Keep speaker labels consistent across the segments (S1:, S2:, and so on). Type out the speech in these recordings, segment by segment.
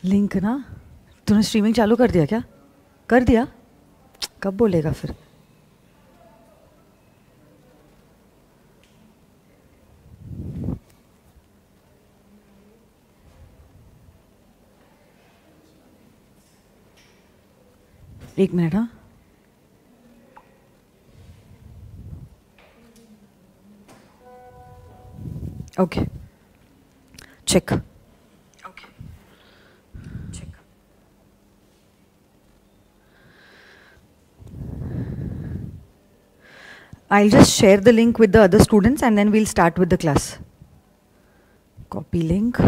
S1: Link ना, तूने streaming चालू कर दिया क्या? कर दिया? कब बोलेगा फिर? एक मिनट। हाँ, okay, check. Okay, check. I'll just share the link with the other students and then we'll start with the class. Copy link.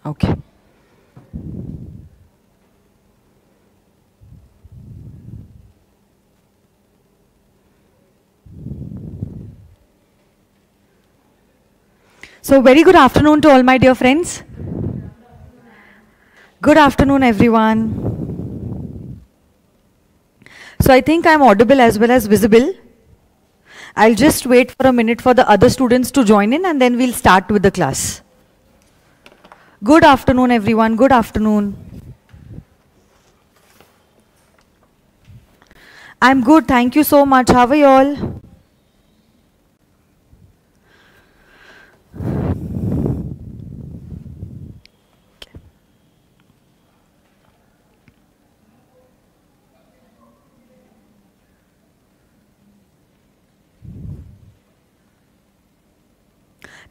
S1: Okay. So very good afternoon to all my dear friends. Good afternoon everyone. So I think I'm audible as well as visible. I'll just wait for a minute for the other students to join in and then we'll start with the class. Good afternoon everyone, good afternoon. I'm good, thank you so much. How are you all?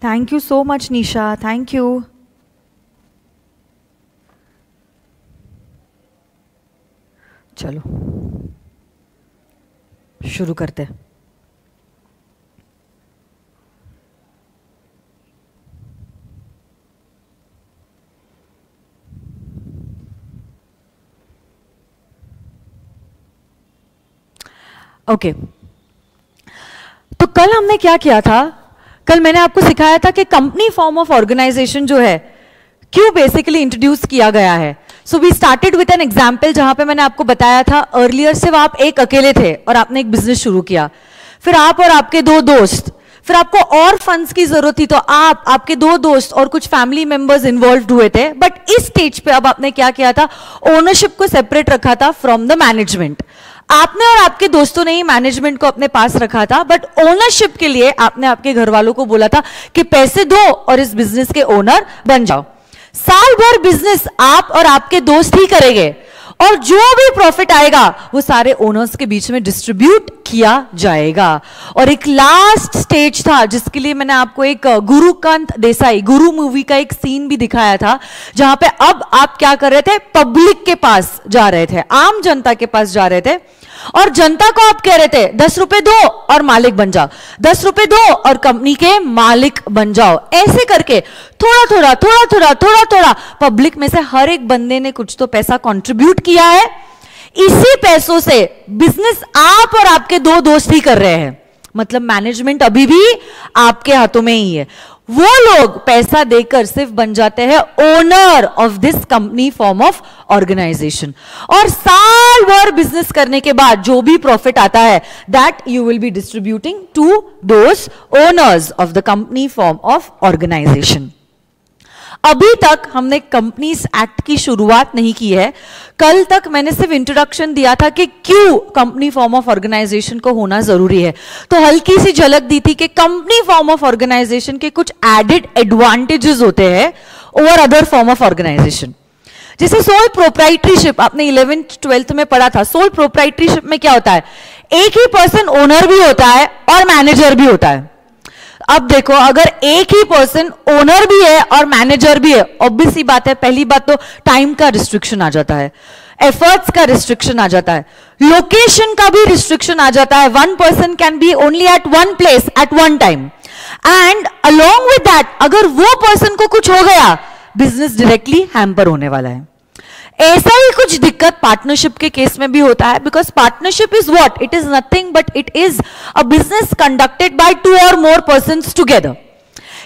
S1: Thank you so much Nisha, thank you. चलो शुरू करते हैं। Okay, तो कल हमने क्या किया था? कल मैंने आपको सिखाया था कि कंपनी फॉर्म ऑफ ऑर्गेनाइजेशन जो है क्यों बेसिकली इंट्रोड्यूस किया गया है। So we started with an example जहां पे मैंने आपको बताया था अर्लियर सिर्फ आप एक अकेले थे और आपने एक बिजनेस शुरू किया, फिर आप और आपके दो दोस्त, फिर आपको और फंड्स की जरूरत थी तो आप, आपके दो दोस्त और कुछ फैमिली मेंबर्स इन्वॉल्व हुए थे। बट इस स्टेज पे अब आपने क्या किया था? ओनरशिप को सेपरेट रखा था फ्रॉम द मैनेजमेंट। आपने और आपके दोस्तों ने ही मैनेजमेंट को अपने पास रखा था, बट ओनरशिप के लिए आपने आपके घर वालों को बोला था कि पैसे दो और इस बिजनेस के ओनर बन जाओ। साल भर बिजनेस आप और आपके दोस्त ही करेंगे और जो भी प्रॉफिट आएगा वो सारे ओनर्स के बीच में डिस्ट्रीब्यूट किया जाएगा। और एक लास्ट स्टेज था जिसके लिए मैंने आपको एक गुरुकांत देसाई, गुरु मूवी का एक सीन भी दिखाया था, जहां पे अब आप क्या कर रहे थे? पब्लिक के पास जा रहे थे, आम जनता के पास जा रहे थे और जनता को आप कह रहे थे 10 रुपए दो और मालिक बन जाओ, 10 रुपए दो और कंपनी के मालिक बन जाओ। ऐसे करके थोड़ा थोड़ा थोड़ा थोड़ा थोड़ा थोड़ा पब्लिक में से हर एक बंदे ने कुछ तो पैसा कंट्रीब्यूट किया है। इसी पैसों से बिजनेस आप और आपके दो दोस्त ही कर रहे हैं, मतलब मैनेजमेंट अभी भी आपके हाथों में ही है। वो लोग पैसा देकर सिर्फ बन जाते हैं owner of this company form of organization, और साल भर बिजनेस करने के बाद जो भी प्रॉफिट आता है that you will be distributing to those owners of the company form of organization. अभी तक हमने कंपनीज एक्ट की शुरुआत नहीं की है। कल तक मैंने सिर्फ इंट्रोडक्शन दिया था कि क्यों कंपनी फॉर्म ऑफ ऑर्गेनाइजेशन को होना जरूरी है, तो हल्की सी झलक दी थी कि कंपनी फॉर्म ऑफ ऑर्गेनाइजेशन के कुछ एडेड एडवांटेजेस होते हैं over other form of organization. जैसे सोल प्रोप्राइटरीशिप आपने 11th 12th में पढ़ा था। सोल प्रोप्राइटरीशिप में क्या होता है? एक ही पर्सन ओनर भी होता है और मैनेजर भी होता है। अब देखो, अगर एक ही पर्सन ओनर भी है और मैनेजर भी है, ऑब्वियस सी बात है, पहली बात तो टाइम का रिस्ट्रिक्शन आ जाता है, एफर्ट्स का रिस्ट्रिक्शन आ जाता है, लोकेशन का भी रिस्ट्रिक्शन आ जाता है। One person can be only at one place at one time, and along with that अगर वो पर्सन को कुछ हो गया, बिजनेस डायरेक्टली हैम्पर होने वाला है। ऐसा ही कुछ दिक्कत पार्टनरशिप के केस में भी होता है, because partnership is what? It is nothing but it is a business conducted by 2 और मोर पर्संस टुगेदर।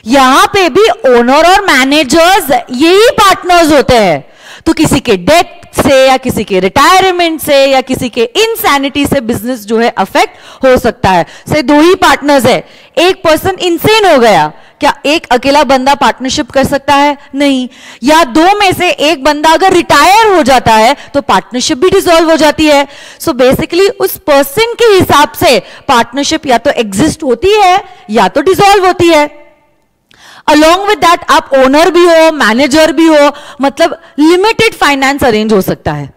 S1: यहां पे भी ओनर और मैनेजर्स यही पार्टनर्स होते हैं। तो किसी के डेथ से या किसी के रिटायरमेंट से या किसी के इनसैनिटी से बिजनेस जो है अफेक्ट हो सकता है। से दो ही पार्टनर्स है, एक पर्सन इनसेन हो गया, क्या एक अकेला बंदा पार्टनरशिप कर सकता है? नहीं। या दो में से एक बंदा अगर रिटायर हो जाता है तो पार्टनरशिप भी डिसॉल्व हो जाती है। सो बेसिकली उस पर्सन के हिसाब से पार्टनरशिप या तो एग्जिस्ट होती है या तो डिसॉल्व होती है। अलॉन्ग विद दैट आप ओनर भी हो, मैनेजर भी हो, मतलब लिमिटेड फाइनेंस अरेंज हो सकता है।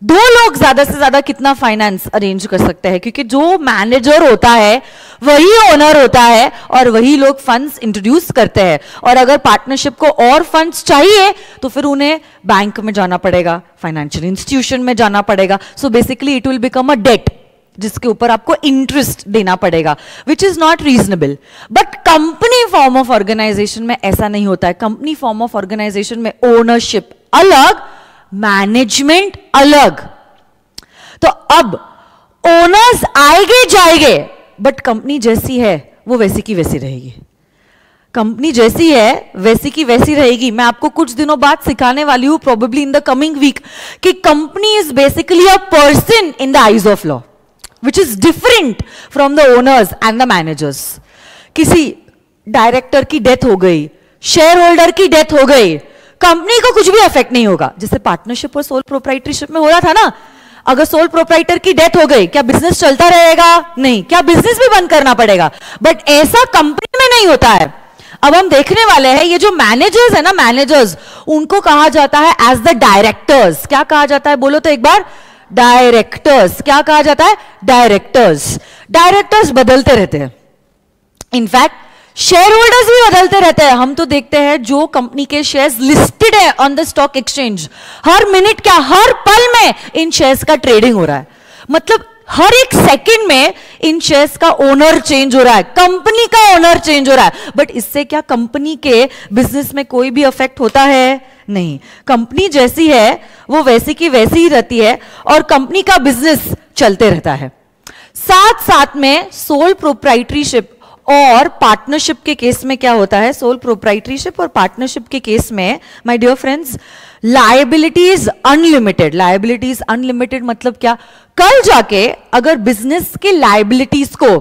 S1: दो लोग ज्यादा से ज्यादा कितना फाइनेंस अरेंज कर सकते हैं, क्योंकि जो मैनेजर होता है वही ओनर होता है और वही लोग फंड्स इंट्रोड्यूस करते हैं। और अगर पार्टनरशिप को और फंड्स चाहिए तो फिर उन्हें बैंक में जाना पड़ेगा, फाइनेंशियल इंस्टीट्यूशन में जाना पड़ेगा। So basically it will become a debt जिसके ऊपर आपको इंटरेस्ट देना पड़ेगा, which is not reasonable. But company form of organization में ऐसा नहीं होता है। कंपनी फॉर्म ऑफ ऑर्गेनाइजेशन में ओनरशिप अलग, मैनेजमेंट अलग। तो अब ओनर्स आएंगे जाएंगे, बट कंपनी जैसी है वो वैसी की वैसी रहेगी। कंपनी जैसी है वैसी की वैसी रहेगी। मैं आपको कुछ दिनों बाद सिखाने वाली हूं, probably in the coming week, कि company is basically a person in the eyes of law, which is different from the owners and the managers. किसी डायरेक्टर की डेथ हो गई, शेयर होल्डर की डेथ हो गई, कंपनी को कुछ भी अफेक्ट नहीं होगा। जैसे पार्टनरशिप और सोल प्रोप्राइटरशिप में हो रहा था ना, अगर सोल प्रोप्राइटर की डेथ हो गई क्या बिजनेस चलता रहेगा? नहीं। क्या बिजनेस भी बंद करना पड़ेगा? बट ऐसा कंपनी में नहीं होता है। अब हम देखने वाले हैं ये जो मैनेजर्स है ना, मैनेजर्स, उनको कहा जाता है एज द डायरेक्टर्स। क्या कहा जाता है बोलो तो एक बार? डायरेक्टर्स। क्या कहा जाता है? डायरेक्टर्स। डायरेक्टर्स बदलते रहते हैं, इनफैक्ट शेयर होल्डर्स भी बदलते रहते हैं। हम तो देखते हैं जो कंपनी के शेयर्स लिस्टेड है on the stock exchange, her minute क्या हर पल में इन शेयर्स का ट्रेडिंग हो रहा है। मतलब हर एक सेकंड में इन शेयर्स का ओनर चेंज हो रहा है, कंपनी का ओनर चेंज हो रहा है। बट इससे क्या कंपनी के बिजनेस में कोई भी इफेक्ट होता है? नहीं। कंपनी जैसी है वो वैसी की वैसी ही रहती है और कंपनी का बिजनेस चलते रहता है। साथ साथ में सोल प्रोप्राइटरीशिप और पार्टनरशिप के केस में क्या होता है? सोल प्रोप्राइटरीशिप और पार्टनरशिप के केस में my dear friends, liability is unlimited. Liability is unlimited मतलब क्या? कल जाके अगर बिजनेस के लायबिलिटीज को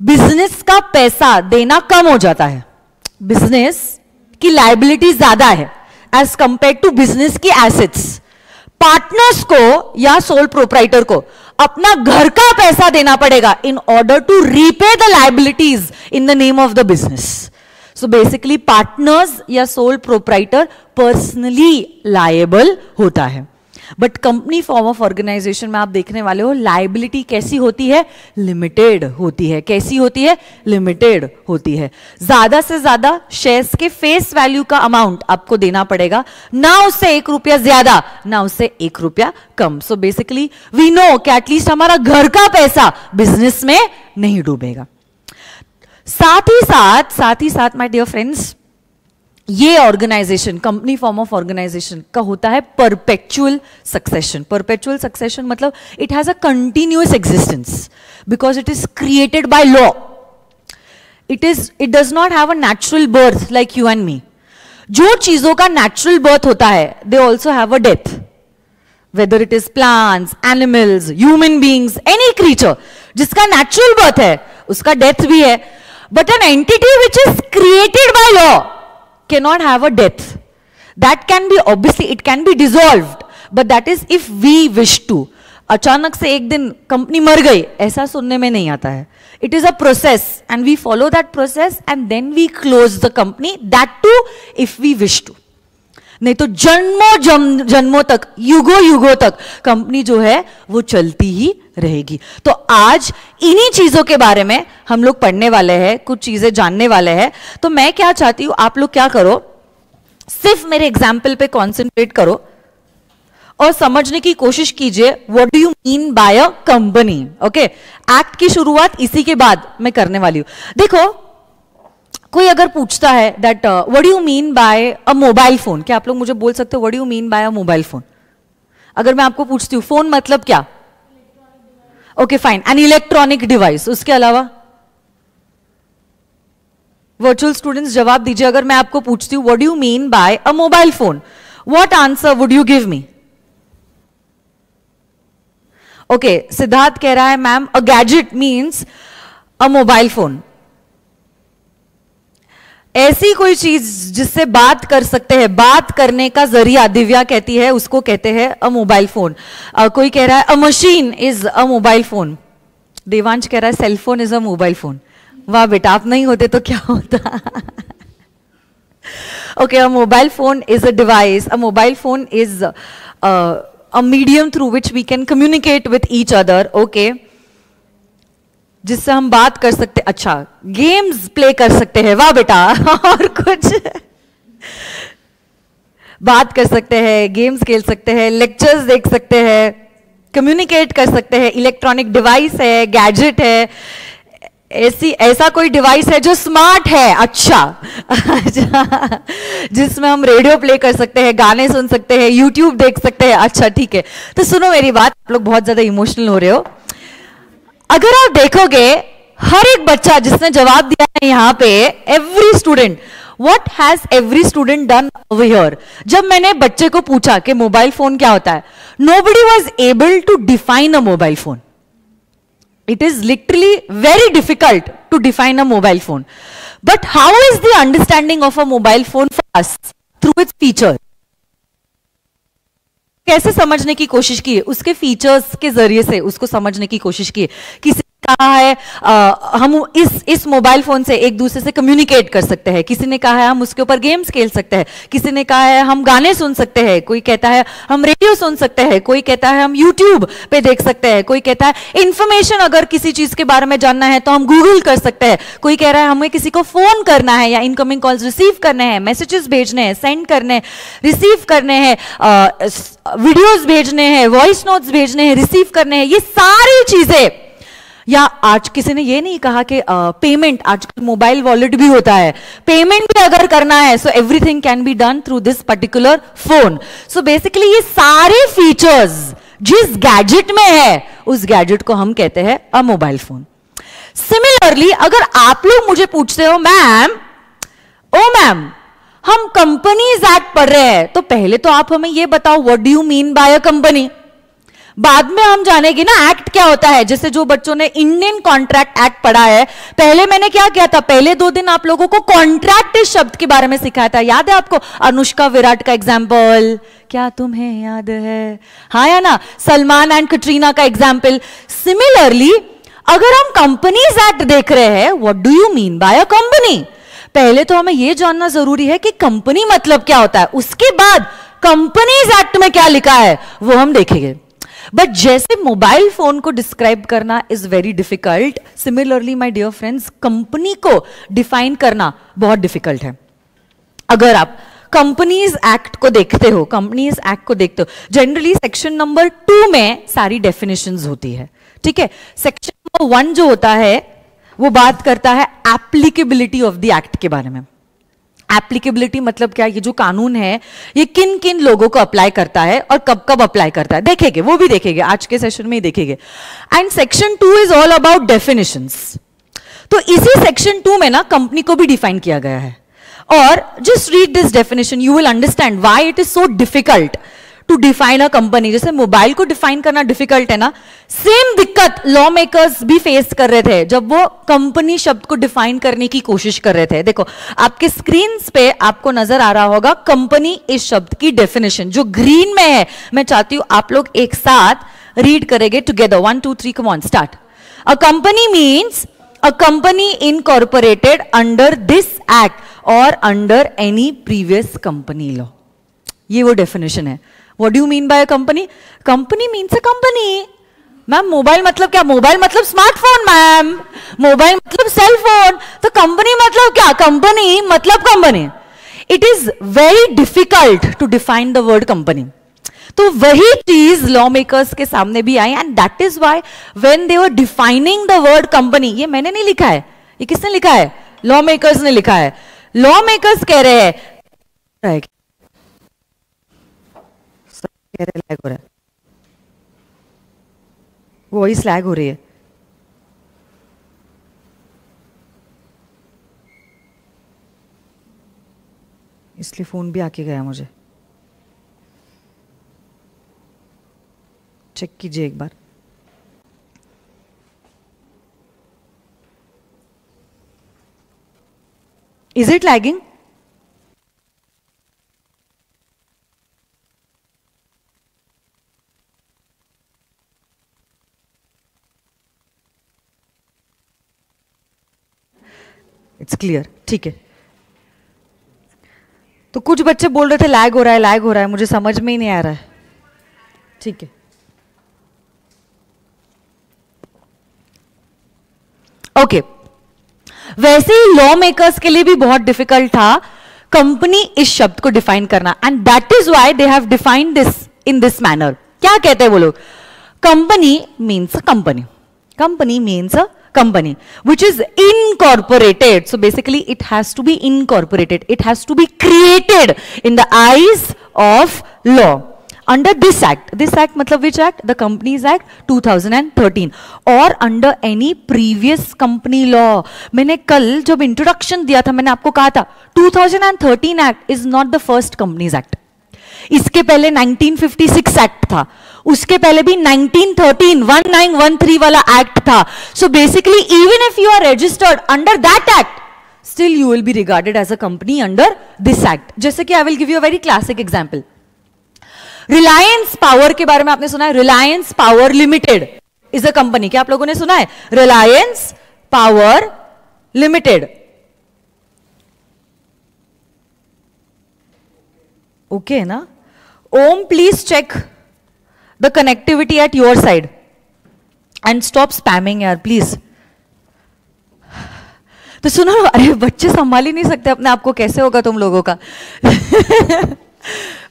S1: बिजनेस का पैसा देना कम हो जाता है, बिजनेस की लायबिलिटी ज्यादा है एज कंपेयर टू बिजनेस की एसेट्स, पार्टनर्स को या सोल प्रोप्राइटर को अपना घर का पैसा देना पड़ेगा in order to repay the liabilities in the name of the business. So basically partners या सोल प्रोप्राइटर पर्सनली लायबल होता है। बट कंपनी फॉर्म ऑफ ऑर्गेनाइजेशन में आप देखने वाले हो लायबिलिटी कैसी होती है? लिमिटेड होती है। कैसी होती है? लिमिटेड होती है। ज्यादा से ज्यादा शेयर्स के फेस वैल्यू का अमाउंट आपको देना पड़ेगा, ना उससे 1 रुपया ज्यादा ना उससे 1 रुपया कम। सो बेसिकली वी नो कि एटलीस्ट हमारा घर का पैसा बिजनेस में नहीं डूबेगा। साथ ही साथ माय डियर फ्रेंड्स, ये organization company form of organization का होता है परपेचुअल सक्सेशन। परपेचुअल सक्सेशन मतलब it has a continuous existence because it is created by law. It does not have a natural birth like you and me. जो चीजों का natural birth होता है they also have a death, whether it is plants, animals, human beings, any creature जिसका natural birth है उसका death भी है। But an entity which is created by law cannot have a death. That can be, obviously it can be dissolved, but that is if we wish to. अचानक से एक दिन company मर गई ऐसा सुनने में नहीं आता है। It is a process and we follow that process and then we close the company, that too if we wish to. नहीं तो जन्मों जन्मों तक, युगों युगों तक कंपनी जो है वो चलती ही रहेगी। तो आज इन्हीं चीजों के बारे में हम लोग पढ़ने वाले हैं, कुछ चीजें जानने वाले हैं। तो मैं क्या चाहती हूं आप लोग क्या करो, सिर्फ मेरे एग्जाम्पल पे कॉन्सेंट्रेट करो और समझने की कोशिश कीजिए what do you mean by a company. Okay, act की शुरुआत इसी के बाद मैं करने वाली हूं। देखो कोई अगर पूछता है that what do you mean by a mobile phone, क्या आप लोग मुझे बोल सकते हो what do you mean by a mobile phone? अगर मैं आपको पूछती हूँ फोन मतलब क्या? Okay fine, an electronic device. उसके अलावा वर्चुअल स्टूडेंट्स जवाब दीजिए। अगर मैं आपको पूछती हूँ what do you mean by a mobile phone, What answer would you give me? Okay, Siddharth कह रहा है ma'am a gadget means a mobile phone. ऐसी कोई चीज जिससे बात कर सकते हैं, बात करने का जरिया, दिव्या कहती है उसको कहते हैं अ मोबाइल फोन. कोई कह रहा है a machine is a mobile phone. Devansh कह रहा है cellphone is a mobile phone. वाह बेटा, आप नहीं होते तो क्या होता. Okay, a mobile phone is a device. A mobile phone is a medium through which we can communicate with each other. Okay, जिससे हम बात कर सकते. अच्छा, गेम्स प्ले कर सकते हैं. वाह बेटा. और कुछ बात कर सकते हैं, गेम्स खेल सकते हैं, लेक्चर्स देख सकते हैं, कम्युनिकेट कर सकते हैं. इलेक्ट्रॉनिक डिवाइस है, गैजेट है. ऐसा कोई डिवाइस है जो स्मार्ट है. अच्छा, जिसमें हम रेडियो प्ले कर सकते हैं, गाने सुन सकते हैं, यूट्यूब देख सकते हैं. अच्छा ठीक है, तो सुनो मेरी बात. आप लोग बहुत ज्यादा इमोशनल हो रहे हो. अगर आप देखोगे हर एक बच्चा जिसने जवाब दिया है यहां पे, every student, what has every student done over here. जब मैंने बच्चे को पूछा कि मोबाइल फोन क्या होता है, nobody was able to define a mobile phone. It is literally very difficult to define a mobile phone. But how is the understanding of a mobile phone for us? Through its feature. कैसे समझने की कोशिश की है? उसके features के जरिए से उसको समझने की कोशिश की है. किसी ने कहा है हम इस मोबाइल फोन से एक दूसरे से कम्युनिकेट कर सकते हैं. किसी ने कहा है हम उसके ऊपर गेम्स खेल सकते हैं. किसी ने कहा है हम गाने सुन सकते हैं. कोई कहता है हम रेडियो सुन सकते हैं. कोई कहता है हम यूट्यूब पे देख सकते हैं. कोई कहता है इंफॉर्मेशन अगर किसी चीज के बारे में जानना है तो हम गूगल कर सकते हैं. कोई कह रहा है हमें किसी को फोन करना है या इनकमिंग कॉल्स रिसीव करने हैं, मैसेजेस भेजने हैं, सेंड करने, रिसीव करने हैं, वीडियोस भेजने हैं, वॉइस नोट्स भेजने हैं, रिसीव करने हैं. ये सारी चीजें. या आज किसी ने ये नहीं कहा कि पेमेंट, आजकल मोबाइल वॉलेट भी होता है, पेमेंट भी अगर करना है so everything can be done through this particular phone. So basically ये सारे फीचर्स जिस गैजेट में है उस गैजेट को हम कहते हैं अ मोबाइल फोन. सिमिलरली अगर आप लोग मुझे पूछते हो मैम, ओ मैम हम कंपनीज एक्ट पढ़ रहे हैं, तो पहले तो आप हमें ये बताओ what do you mean by a company. बाद में हम जानेंगे ना एक्ट क्या होता है. जैसे जो बच्चों ने इंडियन कॉन्ट्रैक्ट एक्ट पढ़ा है, पहले मैंने क्या किया था, पहले 2 दिन आप लोगों को कॉन्ट्रैक्ट इस शब्द के बारे में सिखाया था. याद है आपको? अनुष्का विराट का एग्जाम्पल, क्या तुम्हें याद है? हाँ या ना? सलमान एंड कटरीना का एग्जाम्पल. सिमिलरली अगर हम कंपनीज एक्ट देख रहे हैं, what do you mean by a company, पहले तो हमें यह जानना जरूरी है कि कंपनी मतलब क्या होता है. उसके बाद कंपनीज एक्ट में क्या लिखा है वो हम देखेंगे. बट जैसे मोबाइल फोन को डिस्क्राइब करना is very difficult, similarly my dear friends company को डिफाइन करना बहुत डिफिकल्ट है. अगर आप कंपनीज एक्ट को देखते हो, कंपनीज एक्ट को देखते हो, जनरली सेक्शन नंबर 2 में सारी डेफिनेशंस होती है. ठीक है, सेक्शन नंबर 1 जो होता है वो बात करता है एप्लीकेबिलिटी ऑफ द एक्ट के बारे में. एप्लीकेबिलिटी मतलब क्या? ये जो कानून है ये किन किन लोगों को अप्लाई करता है और कब कब अप्लाई करता है, देखेंगे, वो भी देखेंगे, आज के सेशन में ही देखेंगे. And section 2 is all about definitions. तो इसी सेक्शन 2 में ना कंपनी को भी डिफाइन किया गया है. और just read this definition, you will understand why it is so difficult to define a company. जैसे मोबाइल को डिफाइन करना डिफिकल्ट है ना, सेम दिक्कत लॉ मेकर्स भी फेस कर रहे थे जब वो कंपनी शब्द को डिफाइन करने की कोशिश कर रहे थे. देखो आपके स्क्रीन पे आपको नजर आ रहा होगा कंपनी इस शब्द की डेफिनेशन जो ग्रीन में है. मैं चाहती हूं आप लोग एक साथ रीड करेंगे together. 1 2 3 come on start. A company means a company incorporated under this act और under any previous company law. ये वो डेफिनेशन है. What do you mean by a company? Company means a company. Ma'am mobile मतलब क्या? Mobile मतलब smartphone ma'am, mobile मतलब cell phone. तो company मतलब क्या? कंपनी मतलब company. It is very difficult to define the word company. तो वही चीज लॉ मेकर्स के सामने भी आई and that is why when they were defining the word company, ये मैंने नहीं लिखा है, ये किसने लिखा है? लॉ मेकर्स ने लिखा है. लॉ मेकर्स कह रहे हैं, लैग हो रहा है, वॉइस लैग हो रही है. इसलिए फोन भी आके गया मुझे. चेक कीजिए एक बार. Is it lagging? It's clear. ठीक है. तो कुछ बच्चे बोल रहे थे लैग हो रहा है, लैग हो रहा है, मुझे समझ में ही नहीं आ रहा है. ठीक है. ओके. वैसे ही लॉ मेकर्स के लिए भी बहुत डिफिकल्ट था कंपनी इस शब्द को डिफाइन करना, and that is why they have defined this in this manner. क्या कहते हैं वो लोग? Company means a company. Company means a company which is incorporated. So basically it has to be incorporated, it has to be created in the eyes of law under this act. This act matlab which act? The Companies Act 2013 or under any previous company law. मैंने कल जब introduction दिया था मैंने आपको कहा था 2013 Act is not the first Companies Act. इसके पहले 1956 एक्ट था, उसके पहले भी 1913 वाला एक्ट था. So basically even if you are registered under that act, still you will be regarded as a company under this act. जैसे कि I will give you a very classic example. Reliance Power के बारे में आपने सुना है. Reliance Power Limited is a company. क्या आप लोगों ने सुना है? Reliance Power limited. ओके है ना? Om please check the connectivity at your side and stop spamming यार प्लीज. तो सुनो, अरे बच्चे संभाल ही नहीं सकते अपने आप को, कैसे होगा तुम लोगों का?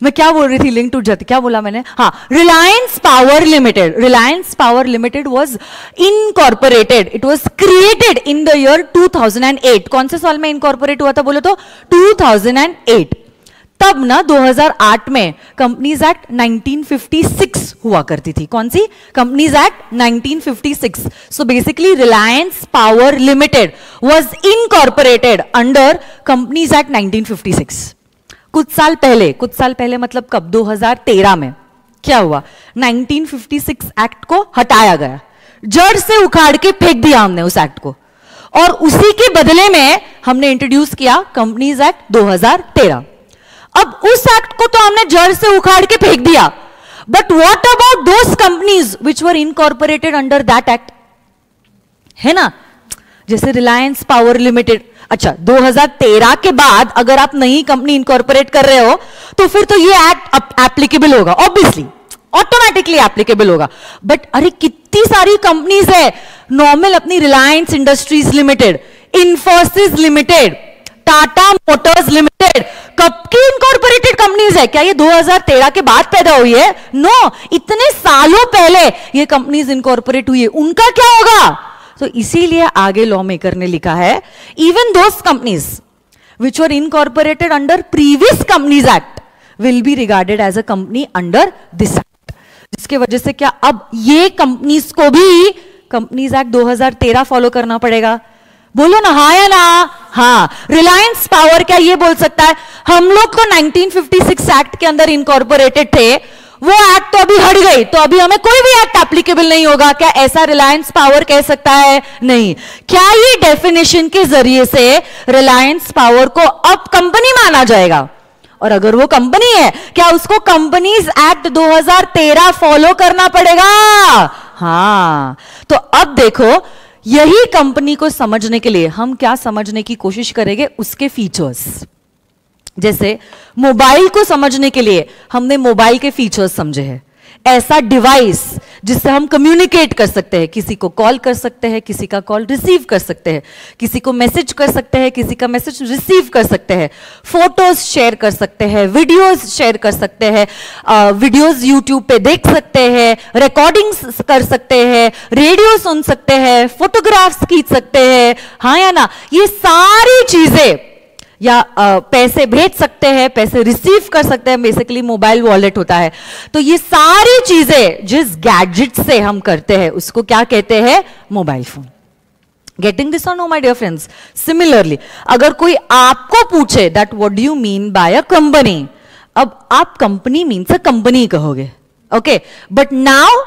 S1: मैं क्या बोल रही थी, लिंक टूट जाती. क्या बोला मैंने? हाँ, Reliance Power limited. Reliance Power Limited was incorporated, it was created in the year 2008. कौन से साल में इनकॉर्पोरेट हुआ था बोलो तो? 2008. तब ना 2008 में कंपनीज एक्ट 1956 हुआ करती थी. कौन सी? Companies Act 1956. So basically Reliance Power Limited was incorporated under Companies Act 1956. कुछ साल पहले मतलब कब? 2013 में क्या हुआ? 1956 एक्ट को हटाया गया, जड़ से उखाड़ के फेंक दिया हमने उस एक्ट को, और उसी के बदले में हमने इंट्रोड्यूस किया कंपनीज एक्ट 2013. अब उस एक्ट को तो हमने जड़ से उखाड़ के फेंक दिया, but what about those companies which were incorporated under that act? है ना? जैसे रिलायंस पावर लिमिटेड. अच्छा, 2013 के बाद अगर आप नई कंपनी इनकॉर्पोरेट कर रहे हो तो फिर तो ये एक्ट एप्लीकेबल होगा, ऑब्वियसली ऑटोमेटिकली एप्लीकेबल होगा. बट अरे कितनी सारी कंपनीज है नॉर्मल अपनी. Reliance industries limited, Infosys limited, Tata Motors limited, कब की इनकॉर्पोरेटेड कंपनीज है? क्या ये 2013 के बाद पैदा हुई है? नो, इतने सालों पहले ये कंपनीज इनकॉर्पोरेट हुई है. उनका क्या होगा? तो इसीलिए आगे लॉ मेकर ने लिखा है even those companies which were incorporated under previous Companies Act will be regarded as a company under this act. जिसके वजह से क्या अब ये कंपनीज को भी कंपनीज एक्ट 2013 फॉलो करना पड़ेगा? बोलो ना हाँ या ना? हाँ. रिलायंस पावर क्या ये बोल सकता है हम लोग तो 1956 एक्ट के अंदर इनकॉर्पोरेटेड थे, वो एक्ट तो अभी हट गई, तो अभी हमें कोई भी एक्ट एप्लीकेबल नहीं होगा? क्या ऐसा रिलायंस पावर कह सकता है? नहीं. क्या ये डेफिनेशन के जरिए से रिलायंस पावर को अब कंपनी माना जाएगा? और अगर वो कंपनी है, क्या उसको कंपनीज एक्ट 2013 फॉलो करना पड़ेगा? हाँ. तो अब देखो, यही कंपनी को समझने के लिए हम क्या समझने की कोशिश करेंगे? उसके फीचर्स. जैसे मोबाइल को समझने के लिए हमने मोबाइल के फीचर्स समझे हैं. ऐसा डिवाइस जिससे हम कम्युनिकेट कर सकते हैं, किसी को कॉल कर सकते हैं, किसी का कॉल रिसीव कर सकते हैं, किसी को मैसेज कर सकते हैं, किसी का मैसेज रिसीव कर सकते हैं, फोटोज शेयर कर सकते हैं, वीडियोस शेयर कर सकते हैं, वीडियोस यूट्यूब पे देख सकते हैं, रिकॉर्डिंग्स कर सकते हैं, रेडियो सुन सकते हैं, फोटोग्राफ्स खींच सकते हैं. हाँ या ना? ये सारी चीजें, या पैसे भेज सकते हैं, पैसे रिसीव कर सकते हैं, बेसिकली मोबाइल वॉलेट होता है. तो ये सारी चीजें जिस गैजेट से हम करते हैं उसको क्या कहते हैं? Mobile phone. गेटिंग दिस और no my dear friends? Similarly अगर कोई आपको पूछे that what do you mean by a company, अब आप कंपनी मीन्स अ कंपनी कहोगे, ओके. बट नाउ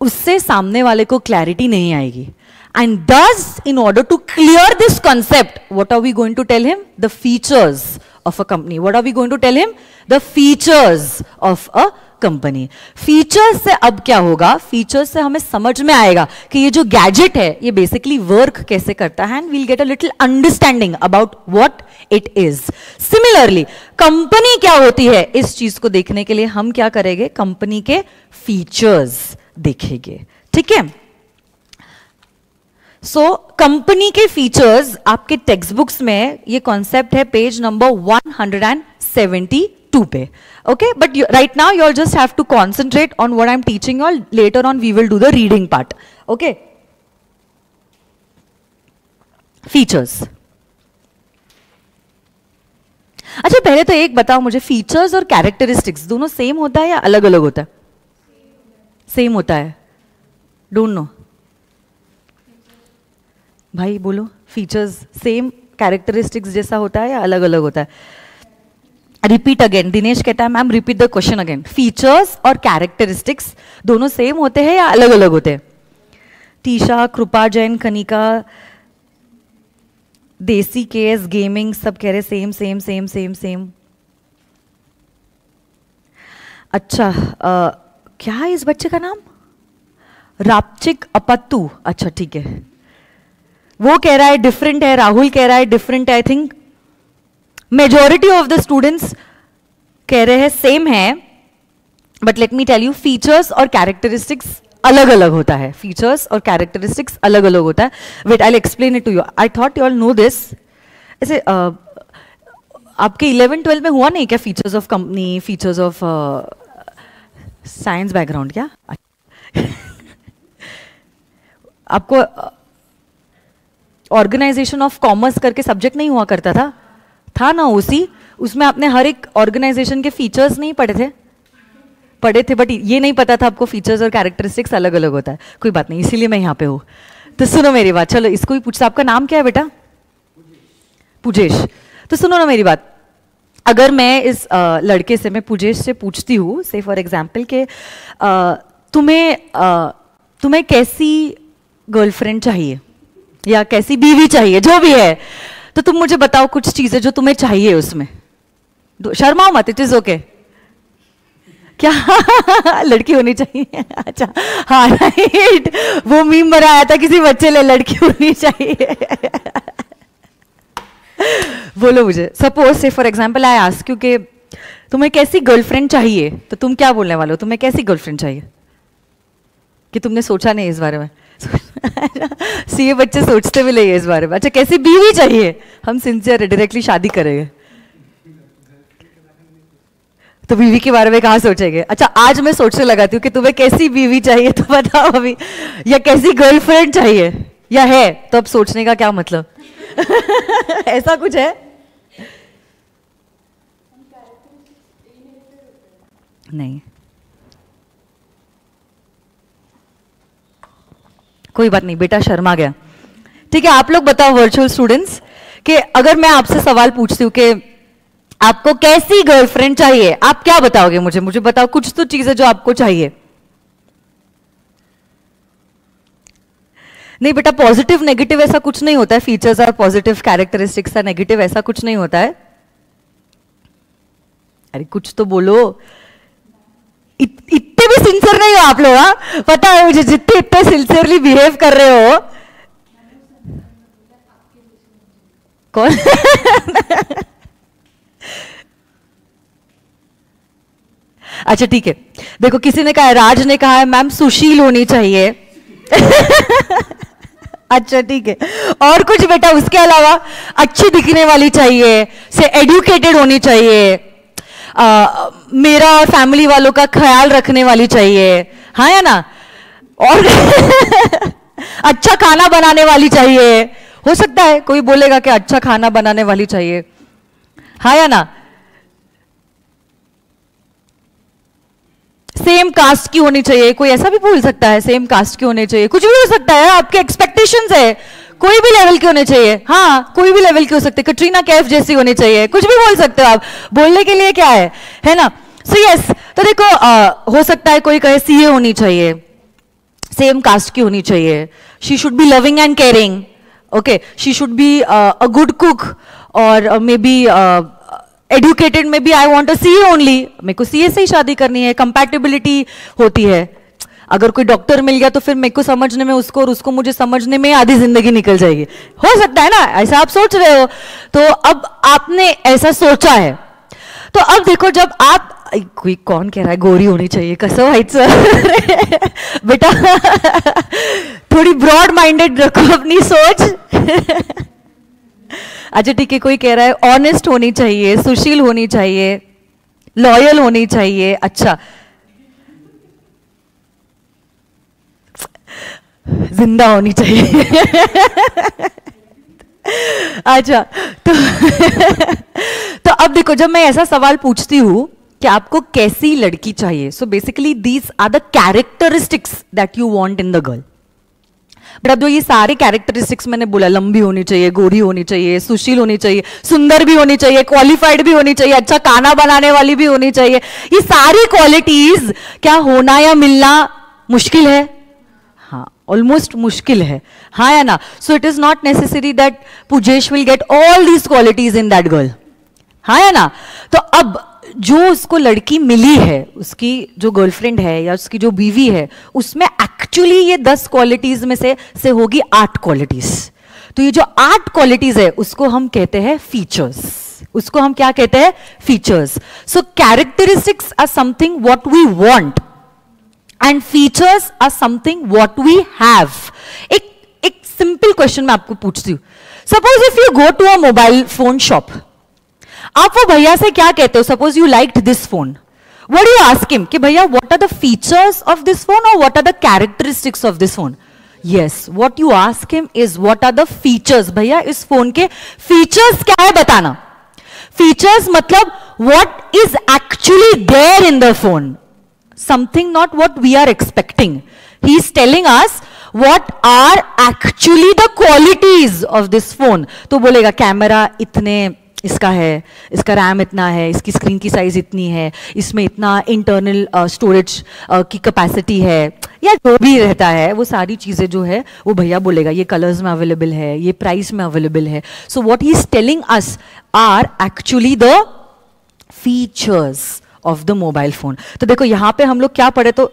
S1: उससे सामने वाले को क्लैरिटी नहीं आएगी. And thus, in order to clear this concept, what are we going to tell him? The features of a company. What are we going to tell him? The features of a company. Features से अब क्या होगा? Features से हमें समझ में आएगा कि ये जो gadget है, ये basically work कैसे करता है, and we'll get a little understanding about what it is. Similarly, company क्या होती है? इस चीज को देखने के लिए हम क्या करेंगे? Company के features देखेंगे. ठीक है? सो कंपनी के फीचर्स आपके टेक्स्ट बुक्स में ये कॉन्सेप्ट है पेज नंबर 172 पे. Okay, but right now you all just have to concentrate on what I am teaching all. Later on we will do the reading part. Okay, features. अच्छा, पहले तो एक बताओ मुझे, फीचर्स और कैरेक्टरिस्टिक्स दोनों सेम होता है या अलग अलग होता है? सेम होता है. Don't know. भाई बोलो, फीचर्स सेम कैरेक्टरिस्टिक्स जैसा होता है या अलग अलग होता है? Repeat again. दिनेश कहता है ma'am repeat the question again. Features और कैरेक्टरिस्टिक्स दोनों सेम होते हैं या अलग अलग होते हैं? टीशा, कृपा जैन, कनिका, देसी केएस गेमिंग सब कह रहे same same same same same. अच्छा, क्या है इस बच्चे का नाम? रापचिक अपत्तू. अच्छा ठीक है, वो कह रहा है डिफरेंट है, राहुल कह रहा है डिफरेंट है. I think majority of the students कह रहे हैं सेम है. But let me tell you, features और कैरेक्टरिस्टिक्स अलग अलग होता है. फीचर्स और कैरेक्टरिस्टिक्स अलग अलग होता है. Wait, I will explain it to you. I thought you all know this. ऐसे आपके 11-12 में हुआ नहीं क्या? Features of company, features of science background क्या? आपको ऑर्गेनाइजेशन ऑफ कॉमर्स करके सब्जेक्ट नहीं हुआ करता था? था ना उसी, उसमें आपने हर एक ऑर्गेनाइजेशन के फीचर्स नहीं पढ़े थे? पढ़े थे, बट ये नहीं पता था आपको फीचर्स और कैरेक्टरिस्टिक्स अलग अलग होता है. कोई बात नहीं, इसीलिए मैं यहाँ पे हूँ. तो सुनो मेरी बात. चलो इसको ही पूछता. आपका नाम क्या है बेटा? पूजेश. तो सुनो ना मेरी बात. अगर मैं इस लड़के से, मैं पूजेश से पूछती हूँ, से फॉर एग्जाम्पल के तुम्हें कैसी गर्लफ्रेंड चाहिए या कैसी बीवी चाहिए, जो भी है, तो तुम मुझे बताओ कुछ चीजें जो तुम्हें चाहिए उसमें. शर्माओ मत, इट इज ओके. क्या लड़की होनी चाहिए? अच्छा हाँ राइट, वो मीम बनाया था किसी बच्चे ने, लड़की होनी चाहिए. बोलो मुझे. सपोज से for example I ask you कि तुम्हें कैसी गर्लफ्रेंड चाहिए, तो तुम क्या बोलने वाले हो? तुम्हें कैसी गर्लफ्रेंड चाहिए? कि तुमने सोचा नहीं इस बारे में? सीए बच्चे सोचते भी नहीं है इस बारे में. अच्छा, कैसी बीवी चाहिए? हम सिंसियर डायरेक्टली शादी करेंगे तो बीवी के बारे में कहाँ सोचेंगे? अच्छा, आज मैं सोचने लगाती हूँ कि तुम्हें कैसी बीवी चाहिए, तो बताओ अभी. या कैसी गर्लफ्रेंड चाहिए या है, तो अब सोचने का क्या मतलब? ऐसा कुछ है? नहीं, कोई बात नहीं बेटा, शर्मा गया. ठीक है, आप लोग बताओ वर्चुअल स्टूडेंट्स कि अगर मैं आपसे सवाल पूछती हूँ कि आपको कैसी गर्लफ्रेंड चाहिए, आप क्या बताओगे मुझे? मुझे बताओ कुछ तो चीजें जो आपको चाहिए. नहीं बेटा, पॉजिटिव नेगेटिव ऐसा कुछ नहीं होता है. फीचर्स और पॉजिटिव, कैरेक्टरिस्टिक्स का नेगेटिव, ऐसा कुछ नहीं होता है. अरे कुछ तो बोलो. इतने भी सिंसियर नहीं हो आप लोग. हाँ, पता है मुझे, जितने इतने सिंसियरली बिहेव कर रहे हो. कौन? अच्छा ठीक है, देखो किसी ने कहा है, राज ने कहा है मैम सुशील होनी चाहिए. अच्छा ठीक है, और कुछ बेटा उसके अलावा? अच्छी दिखने वाली चाहिए, से एडुकेटेड होनी चाहिए, मेरा और फैमिली वालों का ख्याल रखने वाली चाहिए, हाँ या ना? और अच्छा खाना बनाने वाली चाहिए. हो सकता है कोई बोलेगा कि अच्छा खाना बनाने वाली चाहिए, हाँ या ना? सेम कास्ट की होनी चाहिए, कोई ऐसा भी बोल सकता है. सेम कास्ट की होनी चाहिए, कुछ भी हो सकता है. आपके एक्सपेक्टेशंस है, कोई भी लेवल की होनी चाहिए. हाँ, कोई भी लेवल की हो सकती है. कटरीना कैफ जैसी होनी चाहिए, कुछ भी बोल सकते हो आप. बोलने के लिए क्या है ना? सो यस, तो देखो हो सकता है कोई कहे सीए होनी चाहिए, सेम कास्ट की होनी चाहिए, she should be loving and caring, okay, she should be a good cook, और may be educated, may be I want a CA only, मेरे को सीए से ही शादी करनी है, कंपैटिबिलिटी होती है। अगर कोई डॉक्टर मिल गया तो फिर मेरे को समझने में उसको और उसको मुझे समझने में आधी जिंदगी निकल जाएगी, हो सकता है ना, ऐसा आप सोच रहे हो। तो अब आपने ऐसा सोचा है, तो अब देखो जब आप, कोई कौन कह रहा है गोरी होनी चाहिए, कसम व्हाइट बेटा थोड़ी ब्रॉड माइंडेड रखो अपनी सोच अच्छा ठीक है, कोई कह रहा है ऑनेस्ट होनी चाहिए, सुशील होनी चाहिए, लॉयल होनी चाहिए, अच्छा जिंदा होनी चाहिए अच्छा तो अब देखो जब मैं ऐसा सवाल पूछती हूं कि आपको कैसी लड़की चाहिए, so basically these are the characteristics that you want in the girl. But अब जो ये सारे कैरेक्टरिस्टिक्स मैंने बोला, लंबी होनी चाहिए, गोरी होनी चाहिए, सुशील होनी चाहिए, सुंदर भी होनी चाहिए, क्वालिफाइड भी होनी चाहिए, अच्छा खाना बनाने वाली भी होनी चाहिए, ये सारी क्वालिटीज क्या होना या मिलना मुश्किल है? हाँ, ऑलमोस्ट मुश्किल है, हाँ या ना? So it is not necessary that Pujesh will get all these qualities in that girl, हाँ या ना? तो अब जो उसको लड़की मिली है, उसकी जो गर्लफ्रेंड है या उसकी जो बीवी है, उसमें एक्चुअली ये 10 क्वालिटीज में से होगी 8 क्वालिटीज। तो ये जो 8 क्वालिटीज है उसको हम कहते हैं फीचर्स, उसको हम क्या कहते हैं? Features. So characteristics are something what we want and features are something what we have. एक सिंपल क्वेश्चन मैं आपको पूछती हूं, suppose if you go to a mobile phone shop, आप वो भैया से क्या कहते हो? Suppose you liked this phone, what do you ask him कि भैया what are the features of this phone और what are the characteristics of this phone? Yes, what you ask him is what are the features, भैया इस phone के features क्या है बताना। Features मतलब what is actually there in the phone, something not what we are expecting. He is telling us what are actually the qualities of this phone. तो बोलेगा camera इतने इसका है, इसका रैम इतना है, इसकी स्क्रीन की साइज इतनी है, इसमें इतना इंटरनल स्टोरेज की कैपेसिटी है, या जो भी रहता है वो सारी चीज़ें जो है वो भैया बोलेगा ये कलर्स में अवेलेबल है, ये प्राइस में अवेलेबल है। So what he is telling us are actually the features of the mobile phone. तो देखो यहां पे हम लोग क्या पढ़े, तो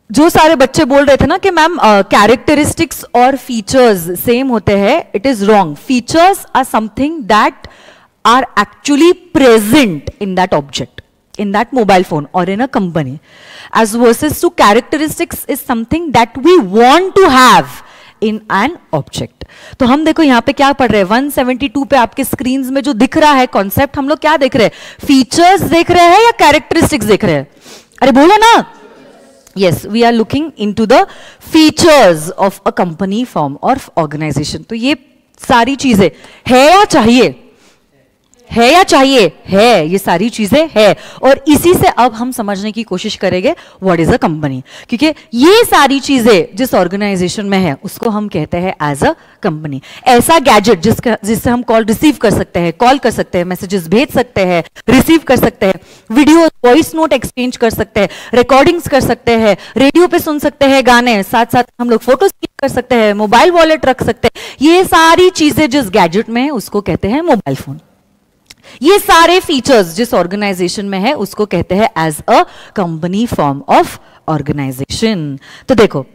S1: जो सारे बच्चे बोल रहे थे ना कि मैम कैरेक्टरिस्टिक्स और फीचर्स सेम होते हैं, it is wrong. Features are something that are actually present in that object, in that mobile phone or in a company, as versus to characteristics is something that we want to have in an object. तो हम देखो यहाँ पे क्या पढ़ रहे हैं, 172 पे आपके स्क्रीन में जो दिख रहा है कॉन्सेप्ट, हम लोग क्या देख रहे हैं? फीचर्स देख रहे हैं या कैरेक्टरिस्टिक्स देख रहे हैं? अरे बोलो ना। Yes, we are looking into the features of a company, form और ऑर्गेनाइजेशन। तो ये सारी चीजें है या चाहिए? है या चाहिए? है, ये सारी चीजें है। और इसी से अब हम समझने की कोशिश करेंगे व्हाट इज अ कंपनी, क्योंकि ये सारी चीजें जिस ऑर्गेनाइजेशन में है उसको हम कहते हैं एज अ कंपनी। ऐसा गैजेट जिससे हम कॉल रिसीव कर सकते हैं, कॉल कर सकते हैं, मैसेजेस भेज सकते हैं, रिसीव कर सकते हैं, वीडियो वॉइस नोट एक्सचेंज कर सकते हैं, रिकॉर्डिंग्स कर सकते हैं, रेडियो पे सुन सकते हैं गाने, साथ साथ हम लोग फोटोज क्लिक कर सकते हैं, मोबाइल वॉलेट रख सकते हैं। ये सारी चीजें जिस गैजेट में है उसको कहते हैं मोबाइल फोन। ये सारे फीचर्स जिस ऑर्गेनाइजेशन में है उसको कहते हैं as a company form of organization. तो देखो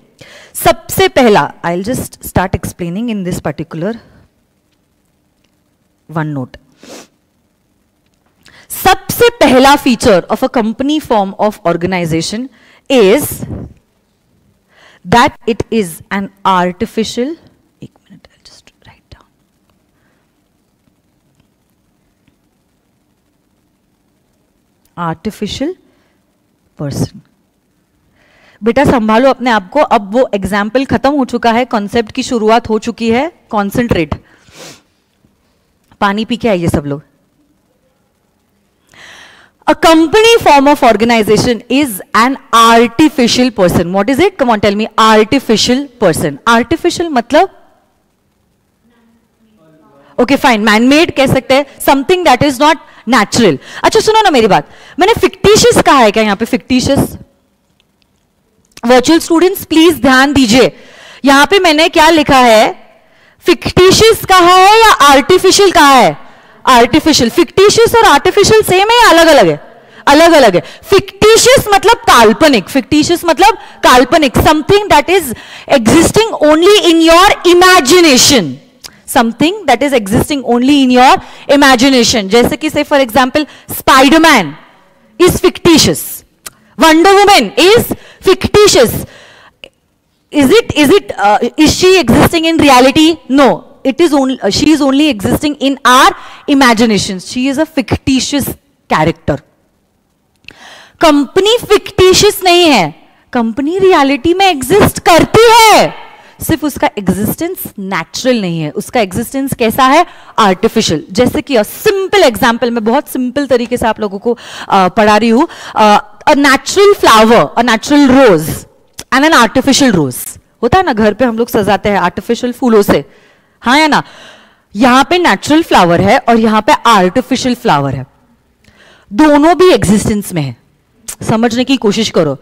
S1: सबसे पहला, I will just start explaining in this particular one note. सबसे पहला feature of a company form of organization is that it is an artificial, artificial person. बेटा संभालो अपने आप को, अब वो एग्जाम्पल खत्म हो चुका है, कॉन्सेप्ट की शुरुआत हो चुकी है। कॉन्सेंट्रेट, पानी पी के आइए सब लोग। A company form of organization is an artificial person. What is it? Come on tell me. Artificial person. Artificial मतलब ओके फाइन, मैनमेड कह सकते हैं, something that is not natural. अच्छा सुनो ना मेरी बात, मैंने फिक्टिशियस कहा है क्या यहाँ पे? फिक्टिशियस वर्चुअल स्टूडेंट्स प्लीज ध्यान दीजिए, यहां पे मैंने क्या लिखा है, फिक्टिशियस कहा है या आर्टिफिशियल कहा है? आर्टिफिशियल। फिक्टिशियस और आर्टिफिशियल सेम है या अलग अलग है? अलग अलग है। फिक्टिशियस मतलब काल्पनिक, फिक्टिशियस मतलब काल्पनिक, something that is existing only in your imagination, something that is existing only in your imagination. जैसे कि से for example Spiderman is fictitious, wonder women is fictitious. Is she existing in reality? No, it is only, she is only existing in our imagination. She is a fictitious character. Company fictitious नहीं है, company reality में exist करती है, सिर्फ उसका existence natural नहीं है, उसका एग्जिस्टेंस कैसा है? आर्टिफिशियल। जैसे कि सिंपल एग्जाम्पल, मैं बहुत सिंपल तरीके से आप लोगों को पढ़ा रही हूं। A natural flower, a natural rose and an artificial rose, होता है ना, घर पे हम लोग सजाते हैं आर्टिफिशियल फूलों से, हाँ या ना? यहां पे नेचुरल फ्लावर है और यहां पे आर्टिफिशियल फ्लावर है, दोनों भी एग्जिस्टेंस में है, समझने की कोशिश करो।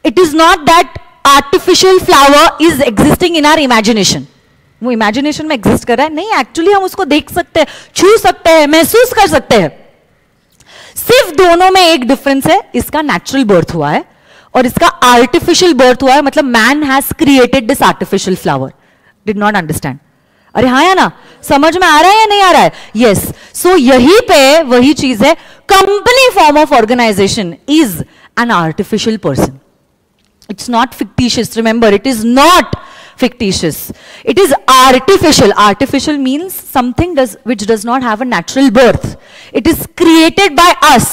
S1: It is not that artificial flower is existing in our imagination, वो इमेजिनेशन में एग्जिस्ट कर रहा है, नहीं, एक्चुअली हम उसको देख सकते हैं, छू सकते हैं, महसूस कर सकते हैं। सिर्फ दोनों में एक डिफरेंस है, इसका नेचुरल बर्थ हुआ है और इसका आर्टिफिशियल बर्थ हुआ है, मतलब man has created this artificial flower. Did not understand? अरे हाँ या ना, समझ में आ रहा है या नहीं आ रहा है? यस। सो यहीं पे वही चीज है, company form of organization is an artificial person, it's not fictitious, remember, it is not fictitious, it is artificial. Artificial means something which does not have a natural birth. It is created by us.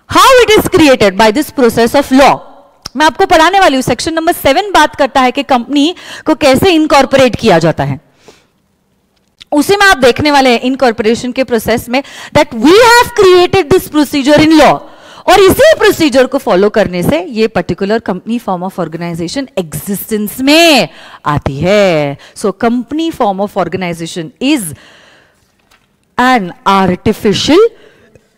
S1: How it is created? By this process of law. मैं आपको पढ़ाने वाली हूं, section number 7 बात करता है कि company को कैसे इनकॉर्पोरेट किया जाता है, उसी में आप देखने वाले हैं इनकॉर्पोरेशन के प्रोसेस में that we have created this procedure in law, और इसी प्रोसीजर को फॉलो करने से ये particular company form of organization existence में आती है। So company form of organization is an artificial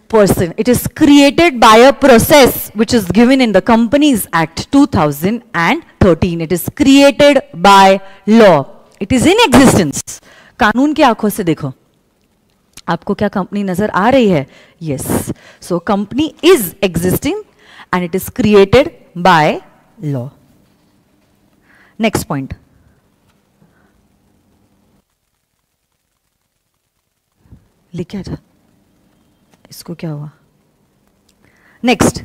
S1: person. It is created by a process which is given in the Companies Act 2013. It is created by law. It is in existence. कानून की आंखों से देखो, आपको क्या company नजर आ रही है? Yes. So company is existing and it is created by law. Next point. लिखा था, इसको क्या हुआ? Next,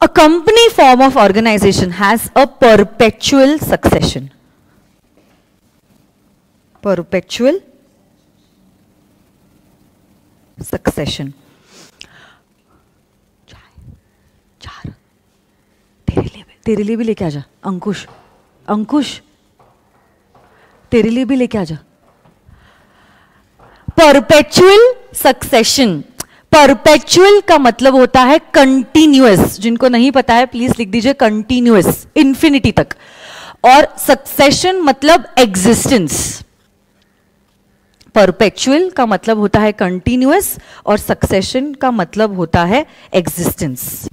S1: a company form of organization has a perpetual succession. Perpetual succession. चार तेरे लिए भी लेके आ जा अंकुश, अंकुश तेरे लिए भी लेके आ जा। परपेचुअल सक्सेशन, परपेचुअल का मतलब होता है कंटिन्यूअस, जिनको नहीं पता है प्लीज लिख दीजिए कंटिन्यूअस, इंफिनिटी तक, और सक्सेशन मतलब एग्जिस्टेंस। परपेचुअल का मतलब होता है कंटिन्यूअस और सक्सेशन का मतलब होता है एग्जिस्टेंस।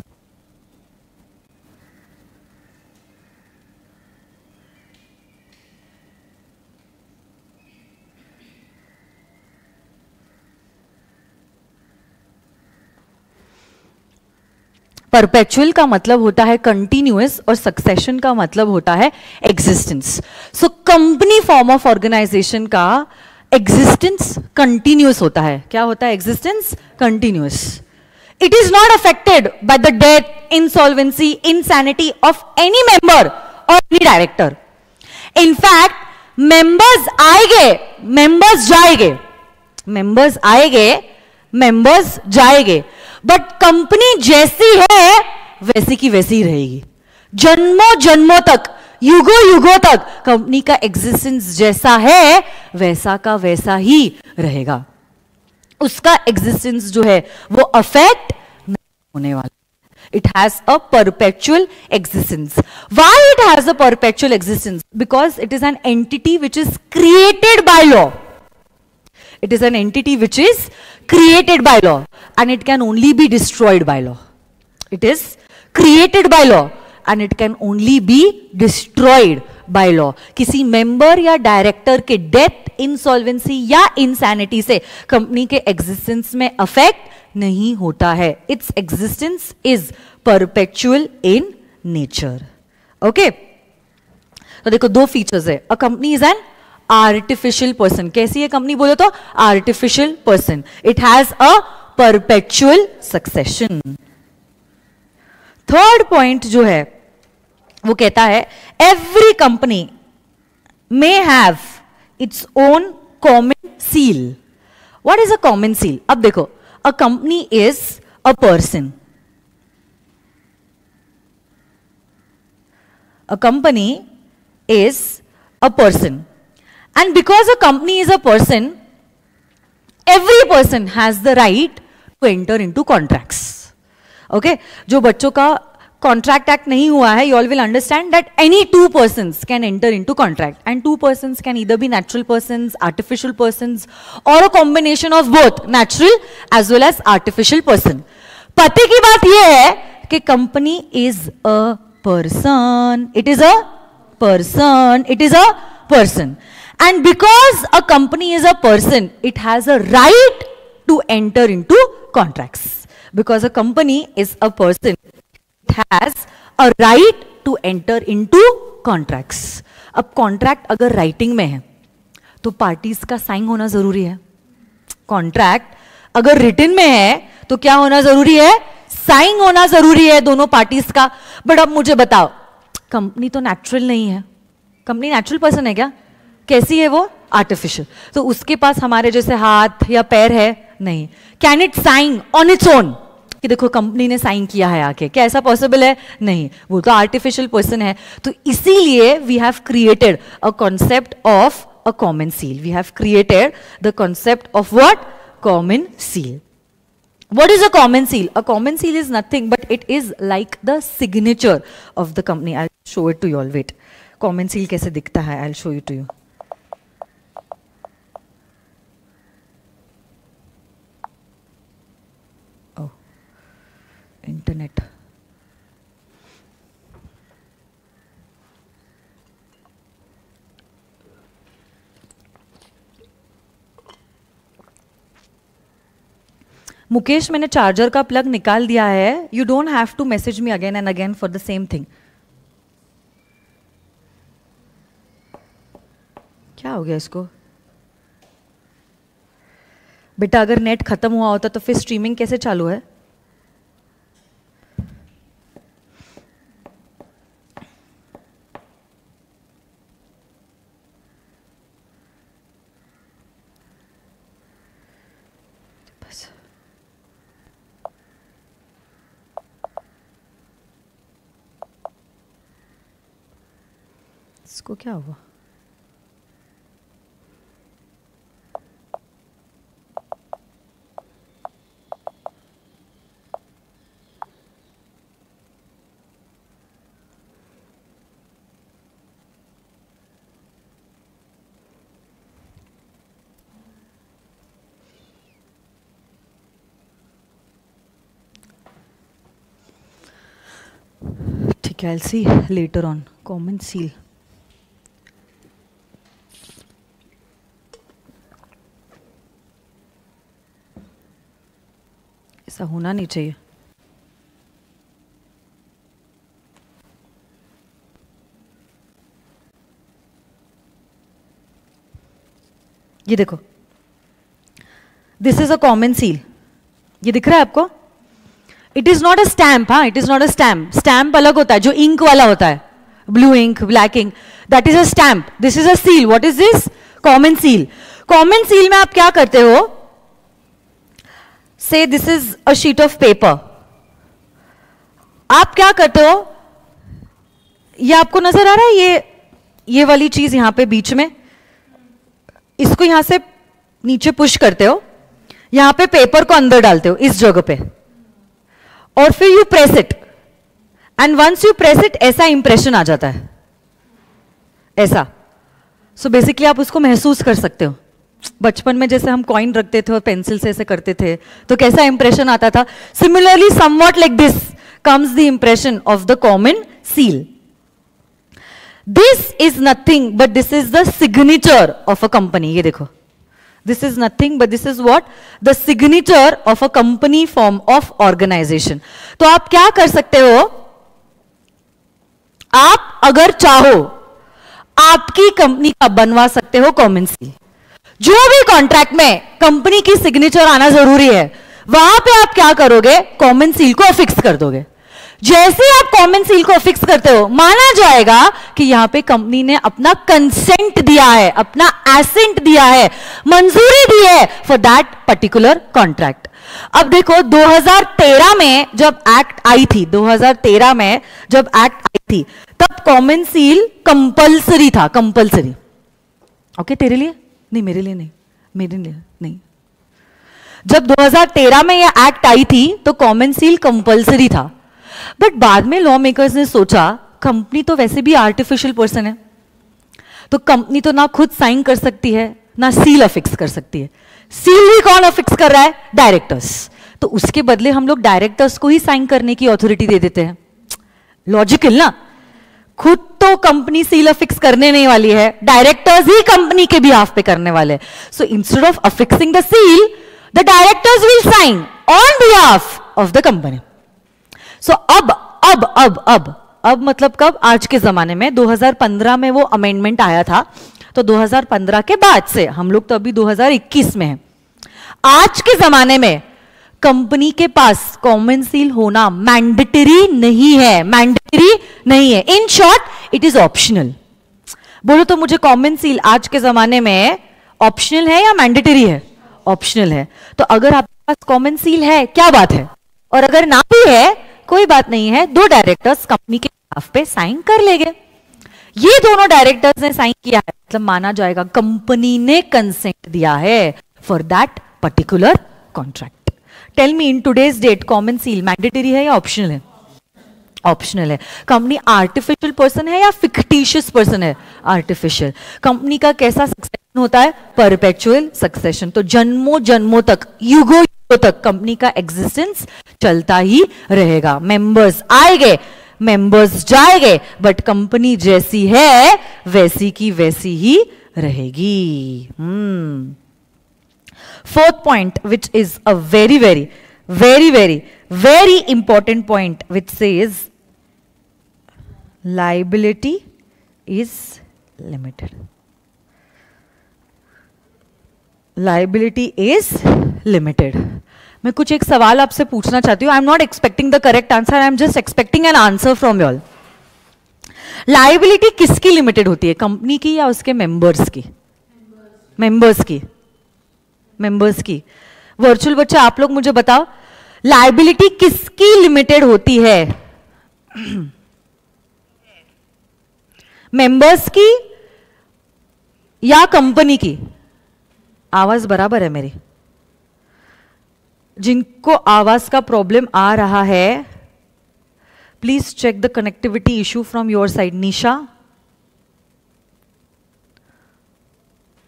S1: परपेचुअल का मतलब होता है कंटिन्यूअस और सक्सेशन का मतलब होता है existence. So company form of organization का एग्जिस्टेंस कंटिन्यूअस होता है। क्या होता है? Existence continuous. It is not affected by the death, insolvency, insanity of any member और एनी डायरेक्टर। इनफैक्ट मेंबर्स आएंगे, मेंबर्स जाएंगे, मेंबर्स आएंगे, मेंबर्स जाएंगे, बट कंपनी जैसी है वैसी की वैसी ही रहेगी। जन्मों जन्मों तक, युगों युगों तक कंपनी का एग्जिस्टेंस जैसा है वैसा का वैसा ही रहेगा। उसका एग्जिस्टेंस जो है वो अफेक्ट नहीं होने वाला। It has a perpetual existence. Why it has a perpetual existence? Because it is an entity which is created by law. It is an entity which is created by law and it can only be destroyed by law. It is created by law and it can only be destroyed by law. किसी member या director के death, insolvency या insanity से company के existence में affect नहीं होता है. Its existence is perpetual in nature. Okay, तो देखो दो फीचर्स है. A company is an artificial person. कैसी है कंपनी बोलो तो? Artificial person. It has a perpetual succession. Third point जो है वो कहता है every company may have its own common seal. What is a common seal? अब देखो, a company is a person. A company is a person, and because a company is a person, every person has the right to enter into contracts. Okay, जो बच्चों का contract act नहीं हुआ है, you all will understand that any two persons can enter into contract, and two persons can either be natural persons, artificial persons, or a combination of both natural as well as artificial person. पते की बात यह है कि company is a person. It is a person. It is a person, and because a company is a person, it has a right to enter into contracts. Because a company is a person, it has a right to enter into contracts. अब contract अगर writing में है तो parties का sign होना जरूरी है. Contract अगर रिटन में है तो क्या होना जरूरी है? साइन होना जरूरी है दोनों पार्टीज का. बट अब मुझे बताओ, कंपनी तो नेचुरल नहीं है. कंपनी नेचुरल पर्सन है क्या? कैसी है वो? आर्टिफिशियल. तो उसके पास हमारे जैसे हाथ या पैर है? नहीं. Can it sign on its own कि देखो कंपनी ने साइन किया है आके? क्या ऐसा पॉसिबल है? नहीं. वो तो आर्टिफिशियल पर्सन है. तो इसीलिए we have created a concept of a common seal. We have created the concept of what? Common seal. What is a common seal? A common seal is nothing but it is like the signature of the company. I'll show it to you all. Wait. Common seal कैसे दिखता है? I'll show you to you. Oh, internet. Mukesh, मैंने charger का plug निकाल दिया है. You don't have to message me again and again for the same thing. क्या हो गया इसको? बेटा अगर नेट खत्म हुआ होता तो फिर स्ट्रीमिंग कैसे चालू है? इसको क्या हुआ? ठीक है, I'll see later on. Common seal. ऐसा होना नहीं चाहिए. ये देखो, this is a common seal. ये दिख रहा है आपको? It is not a stamp. हाँ, it is not a stamp. Stamp अलग होता है, जो इंक वाला होता है, blue ink, black ink, that is a stamp. This is a seal. What is this? Common seal. Common seal में आप क्या करते हो? Say this is a sheet of paper. आप क्या करते हो? ये आपको नजर आ रहा है, ये वाली चीज यहां पे बीच में, इसको यहां से नीचे पुश करते हो, यहां पे पेपर को अंदर डालते हो इस जगह पे, और फिर you press it, and once you press it ऐसा इंप्रेशन आ जाता है, ऐसा. सो बेसिकली आप उसको महसूस कर सकते हो. बचपन में जैसे हम कॉइन रखते थे और पेंसिल से ऐसे करते थे तो कैसा इंप्रेशन आता था. Similarly somewhat like this comes the impression of the common seal. This is nothing but this is the signature of a company. ये देखो, this is nothing but this is what? The signature of a company form of organization. तो आप क्या कर सकते हो? आप अगर चाहो आपकी कंपनी का बनवा सकते हो कॉमन सील. जो भी कॉन्ट्रैक्ट में कंपनी की सिग्नेचर आना जरूरी है, वहां पे आप क्या करोगे? कॉमन सील को अफिक्स कर दोगे. जैसे ही आप कॉमन सील को अफिक्स करते हो, माना जाएगा कि यहां पे कंपनी ने अपना कंसेंट दिया है, अपना एसेंट दिया है, मंजूरी दी है फॉर दैट पर्टिकुलर कॉन्ट्रैक्ट. अब देखो 2013 में जब एक्ट आई थी, 2013 में जब एक्ट आई थी, तब कॉमन सील कंपल्सरी था. कंपल्सरी. ओके, तेरे लिए नहीं, मेरे लिए नहीं, मेरे लिए नहीं. जब 2013 में यह एक्ट आई थी तो कॉमन सील कंपल्सरी था. बट बाद में लॉ मेकर्स ने सोचा कंपनी तो वैसे भी आर्टिफिशियल पर्सन है, तो कंपनी तो ना खुद साइन कर सकती है ना सील अफिक्स कर सकती है. सील ही कौन अफिक्स कर रहा है? डायरेक्टर्स. तो उसके बदले हम लोग डायरेक्टर्स को ही साइन करने की अथॉरिटी दे देते हैं. लॉजिकल ना? खुद तो कंपनी सील अफिक्स करने नहीं वाली है, डायरेक्टर्स ही कंपनी के बिहाफ पे करने वाले. So instead of affixing the seal, the directors will sign on behalf of the company. So अब मतलब कब? आज के जमाने में 2015 में वो अमेंडमेंट आया था, तो 2015 के बाद से हम लोग तो अभी 2021 में हैं. आज के जमाने में कंपनी के पास कॉमन सील होना मैंडेटरी नहीं है. मैंडेटरी नहीं है. In short it is optional. बोलो तो मुझे कॉमन सील आज के जमाने में ऑप्शनल है या मैंडेटरी है? ऑप्शनल है. तो अगर आपके पास कॉमन सील है, क्या बात है, और अगर ना भी है, कोई बात नहीं है, दो डायरेक्टर्स कंपनी के बिहाफ पे साइन कर लेंगे. ये दोनों डायरेक्टर्स ने साइन किया है, मतलब माना जाएगा कंपनी ने कंसेंट दिया है for that particular contract. Tell me, in today's date common seal mandatory है या ऑप्शनल है? ऑप्शनल है. कंपनी आर्टिफिशियल पर्सन है या फिक्टिशियस पर्सन है? आर्टिफिशियल. कंपनी का कैसा सक्सेशन होता है? Perpetual succession. तो जन्मों जन्मों तक, युगों तक कंपनी का एग्जिस्टेंस चलता ही रहेगा. मेंबर्स आएंगे, मेंबर्स जाएंगे, बट कंपनी जैसी है वैसी की वैसी ही रहेगी. Fourth point, which is a very very very very very important point, which says liability is limited. Liability is limited. मैं कुछ एक सवाल आपसे पूछना चाहती हूं. I am not expecting the correct answer, I am just expecting an answer from y'all. Liability किसकी limited होती है? कंपनी की या उसके मेंबर्स की? मेंबर्स की. मेंबर्स की. वर्चुअल बच्चे आप लोग मुझे बताओ, लाइबिलिटी किसकी लिमिटेड होती है? मेंबर्स की या कंपनी की? आवाज बराबर है मेरी? जिनको आवाज का प्रॉब्लम आ रहा है, please check the connectivity issue from your side. Nisha,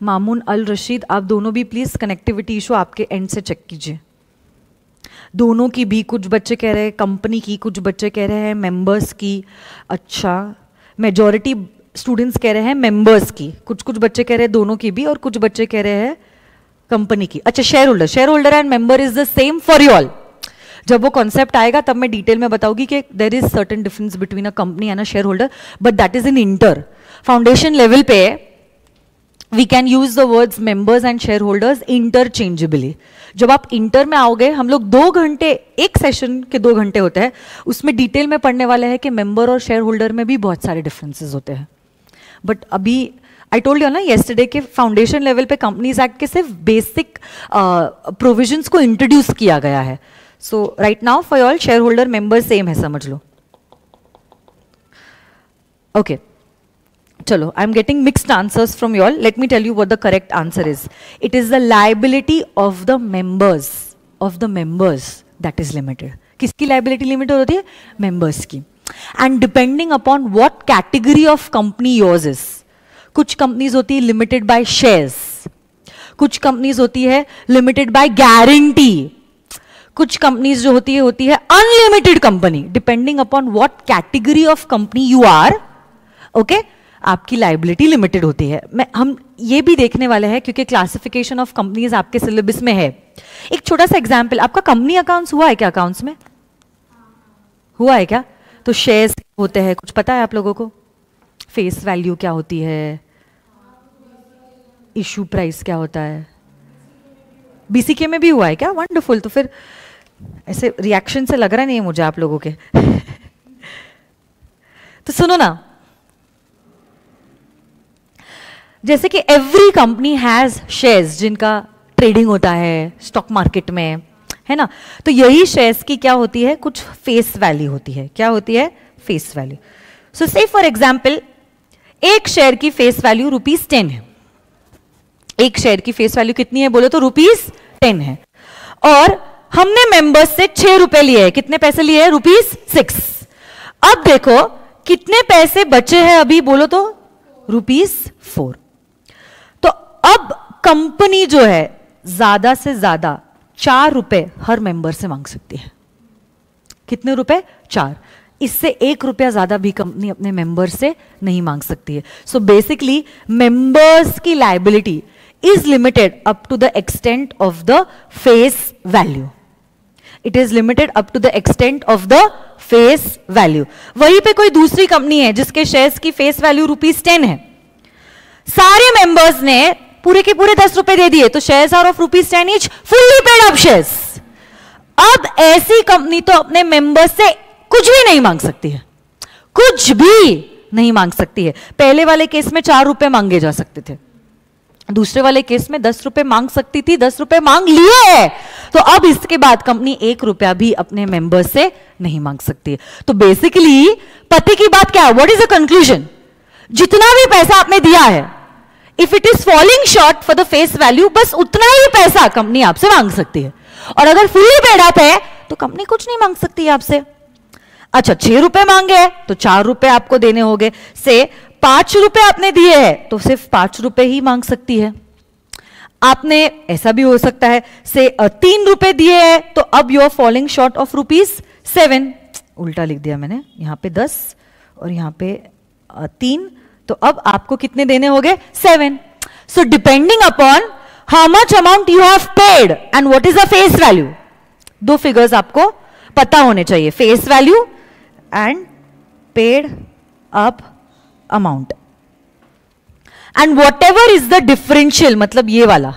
S1: Mamun, Al Rashid, आप दोनों भी प्लीज कनेक्टिविटी इशू आपके एंड से चेक कीजिए. दोनों की भी. कुछ बच्चे कह रहे हैं कंपनी की, कुछ बच्चे कह रहे हैं मेंबर्स की. अच्छा, मेजॉरिटी स्टूडेंट्स कह रहे हैं मेंबर्स की, कुछ कुछ बच्चे कह रहे हैं दोनों की भी, और कुछ बच्चे कह रहे हैं कंपनी की. अच्छा, share holder and member is the same for you all. जब वो कॉन्सेप्ट आएगा तब मैं डिटेल में बताऊंगी कि there is certain difference between a company and a share holder, but that is in inter. Foundation level पे we can use the words members and share holders interchangeably. जब आप इंटर में आओगे, हम लोग 2 घंटे, एक सेशन के 2 घंटे होते हैं, उसमें डिटेल में पढ़ने वाले हैं कि मेंबर और शेयर होल्डर में भी बहुत सारे डिफरेंसेस होते हैं. बट अभी आई टोल्ड यू ना येस्टरडे के फाउंडेशन लेवल पे कंपनीज एक्ट के सिर्फ बेसिक प्रोविजंस को इंट्रोड्यूस किया गया है. So right now for all share holder member same है, समझ लो. ओके, चलो, I am getting mixed answers from you all. Let me tell you what the correct answer is. It is the liability of the members that is limited. किसकी liability limited होती है? Members की. And depending upon what category of company yours is. कुछ companies होती है limited by shares, कुछ companies होती है लिमिटेड बाय गारंटी, कुछ कंपनीज जो होती है unlimited company, depending upon what category of company you are, okay, आपकी लाइबिलिटी लिमिटेड होती है। हम ये भी देखने वाले हैं क्योंकि क्लासिफिकेशन ऑफ कंपनीज आपके सिलेबस में है। एक छोटा सा एग्जांपल, आपका कंपनी अकाउंट्स हुआ है क्या? अकाउंट्स में हुआ है क्या? तो शेयर्स होते हैं, कुछ पता है आप लोगों को? फेस वैल्यू क्या होती है? इशू प्राइस क्या होता है? बीसीके में भी हुआ है क्या? वंडरफुल। तो फिर ऐसे रिएक्शन से लग रहा नहीं है मुझे आप लोगों के तो सुनो ना, जैसे कि एवरी कंपनी हैज शेयर्स जिनका ट्रेडिंग होता है स्टॉक मार्केट में, है ना? तो यही शेयर्स की क्या होती है? कुछ फेस वैल्यू होती है। क्या होती है? Face value. So say for example, एक शेयर की फेस वैल्यू ₹10 है। एक शेयर की फेस वैल्यू कितनी है बोलो तो ₹10 है, और हमने मेंबर्स से 6 रुपए लिए हैं। कितने पैसे लिए हैं? ₹6। अब देखो कितने पैसे बचे हैं अभी बोलो तो ₹4। तो अब कंपनी जो है ज्यादा से ज्यादा 4 रुपए हर मेंबर से मांग सकती है। कितने रुपए? 4। इससे 1 रुपया ज्यादा भी कंपनी अपने मेंबर से नहीं मांग सकती है। सो बेसिकली मेंबर्स की liability is limited up to the extent of the face value. It is limited up to the extent of the face value. वहीं पे कोई दूसरी कंपनी है जिसके शेयर्स की फेस वैल्यू ₹10 है, सारे मेंबर्स ने पूरे के पूरे 10 रुपए दे दिए, तो shares are of ₹10 each, fully paid up shares. अब ऐसी कंपनी तो अपने मेंबर्स से कुछ भी नहीं मांग सकती है, कुछ भी नहीं मांग सकती है। पहले वाले केस में 4 रुपए मांगे जा सकते थे, दूसरे वाले केस में 10 रुपए मांग सकती थी, 10 रुपए मांग लिए। तो अब इसके बाद कंपनी 1 रुपया भी अपने मेंबर से नहीं मांग सकती है। तो बेसिकली पते की बात क्या है? What is the conclusion? जितना भी पैसा आपने दिया है, if it is falling short for the face value, बस उतना ही पैसा कंपनी आपसे मांग सकती है। और अगर फुल्ली पेड अप है तो कंपनी कुछ नहीं मांग सकती है आपसे। अच्छा, 6 रुपए मांगे तो 4 रुपए आपको देने होंगे। से 5 रुपए आपने दिए हैं तो सिर्फ 5 रुपए ही मांग सकती है। आपने ऐसा भी हो सकता है से 3 रुपए दिए हैं तो अब you are falling short of ₹7। उल्टा लिख दिया मैंने, यहां पे 10 और यहां पे 3, तो अब आपको कितने देने होंगे? 7। So depending upon how much amount you have paid and what is the face value, 2 figures आपको पता होने चाहिए, face value and paid up amount. And whatever is the differential, मतलब ये वाला,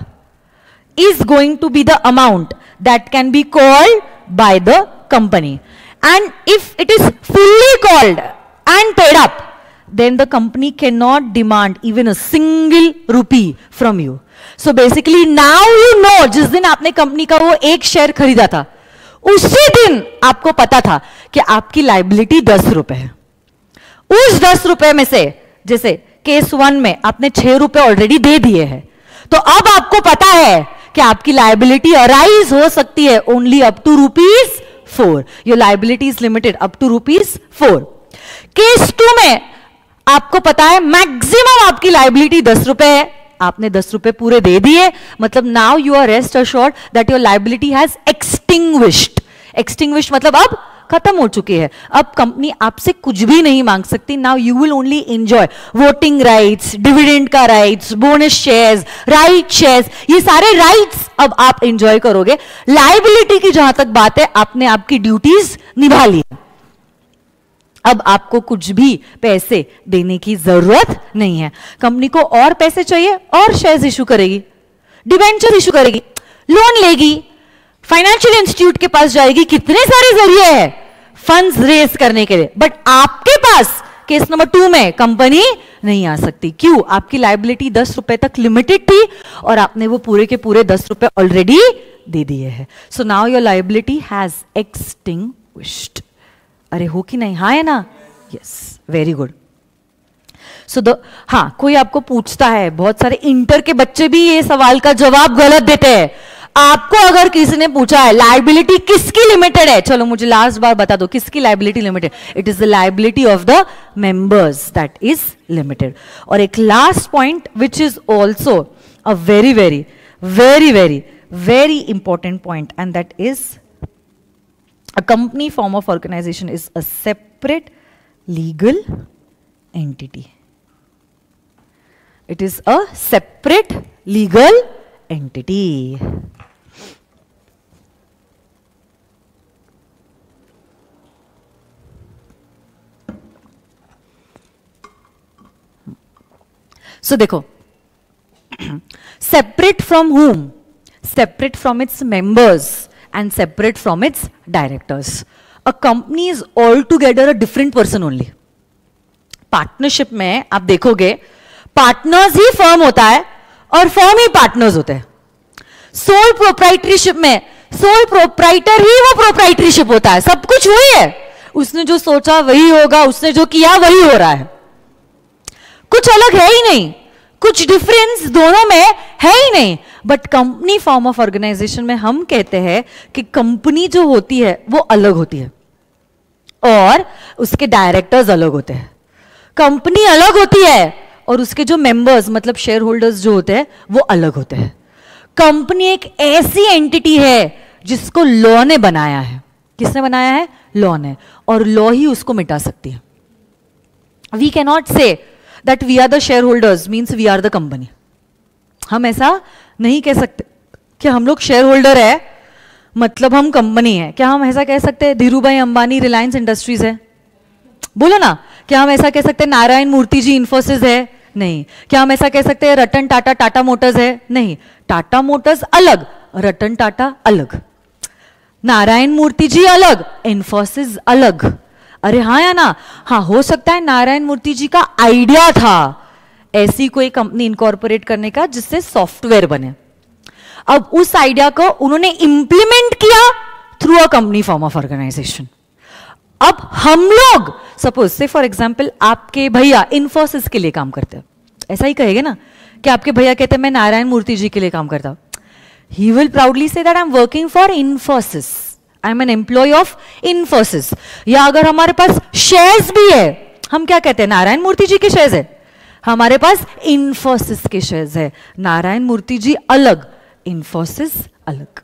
S1: is going to be the amount that can be called by the company. And if it is fully called and paid up, then the company cannot demand even a single rupee from you. So basically now you know, जिस दिन आपने company का वो एक share खरीदा था, उसी दिन आपको पता था कि आपकी लाइबिलिटी 10 रुपए है। उस 10 रुपए में से, जैसे केस 1 में आपने 6 रुपए ऑलरेडी दे दिए हैं, तो अब आपको पता है कि आपकी लाइबिलिटी अराइज हो सकती है only up to ₹4। Your liability is limited up to ₹4। Case 2 में आपको पता है मैक्सिमम आपकी लाइबिलिटी 10 रुपए है, आपने 10 रुपए पूरे दे दिए, मतलब now you are rest assured that your liability has extinguished. Extinguished मतलब अब खत्म हो चुकी है, अब कंपनी आपसे कुछ भी नहीं मांग सकती। Now you will only enjoy voting rights, dividend का rights, bonus shares, right shares, ये सारे राइट्स अब आप एंजॉय करोगे। लाइबिलिटी की जहां तक बात है, आपने आपकी ड्यूटीज निभा ली, अब आपको कुछ भी पैसे देने की जरूरत नहीं है। कंपनी को और पैसे चाहिए और शेयर्स इशू करेगी, डिबेंचर इशू करेगी, लोन लेगी, फाइनेंशियल इंस्टीट्यूट के पास जाएगी, कितने सारे जरिए हैं फंड्स रेज करने के लिए। बट आपके पास केस नंबर 2 में कंपनी नहीं आ सकती। क्यों? आपकी लाइबिलिटी 10 रुपए तक लिमिटेड थी और आपने वो पूरे के पूरे 10 रुपए ऑलरेडी दे दिए हैं। So now your liability has extinguished. अरे हो कि नहीं? हाँ है ना? Yes, very good. सो हाँ, कोई आपको पूछता है, बहुत सारे इंटर के बच्चे भी ये सवाल का जवाब गलत देते हैं। आपको अगर किसी ने पूछा है लाइबिलिटी किसकी लिमिटेड है, चलो मुझे लास्ट बार बता दो किसकी liability limited? It is the liability of the members that is limited. और एक last point which is also a very very very very very important point, and that is A company form of organization is a separate legal entity. It is a separate legal entity. So देखो, separate from whom? Separate from its members and separate from its directors. A company is altogether a different person only. Partnership में आप देखोगे partners ही firm होता है और firm ही partners होते हैं. Sole proprietorship में सोल प्रोप्राइटर ही वो प्रोप्राइटरशिप होता है. सब कुछ वही है, उसने जो सोचा वही होगा, उसने जो किया वही हो रहा है. कुछ अलग है ही नहीं, कुछ डिफरेंस दोनों में है ही नहीं. But company form of organization में हम कहते हैं कि कंपनी जो होती है वो अलग होती है और उसके डायरेक्टर्स अलग होते हैं. कंपनी अलग होती है और उसके जो मेंबर्स मतलब शेयर होल्डर्स जो होते हैं वो अलग होते हैं. कंपनी एक ऐसी एंटिटी है जिसको लॉ ने बनाया है. किसने बनाया है? लॉ ने. और लॉ ही उसको मिटा सकती है. We can not say that we are the shareholders means we are the company. हम ऐसा नहीं कह सकते कि हम लोग शेयर होल्डर है मतलब हम कंपनी है. क्या हम ऐसा कह सकते हैं धीरू भाई अंबानी रिलायंस इंडस्ट्रीज है? बोलो ना. क्या हम ऐसा कह सकते हैं नारायण मूर्ति जी इन्फोसिस है? नहीं. क्या हम ऐसा कह सकते हैं रतन टाटा टाटा मोटर्स है? नहीं. टाटा मोटर्स अलग, रतन टाटा अलग, नारायण मूर्ति जी अलग, इन्फोसिस अलग. अरे हाँ या ना? हाँ, हो सकता है नारायण मूर्ति जी का आइडिया था ऐसी कोई कंपनी इनकॉर्पोरेट करने का जिससे सॉफ्टवेयर बने. अब उस आइडिया को उन्होंने इंप्लीमेंट किया through a company form of organization. अब हम लोग सपोज से फॉर एग्जांपल आपके भैया इन्फोसिस के लिए काम करते हैं, ऐसा ही कहेंगे ना कि आपके भैया कहते हैं मैं नारायण मूर्ति जी के लिए काम करता हूं. He will proudly say that I am working for Infosys, I am an employee of Infosys. या अगर हमारे पास शेयर्स भी है, हम क्या कहते हैं? नारायण मूर्ति जी के शेयर्स है, हमारे पास इन्फोसिस के शेयर्स है. नारायण मूर्ति जी अलग, इन्फोसिस अलग.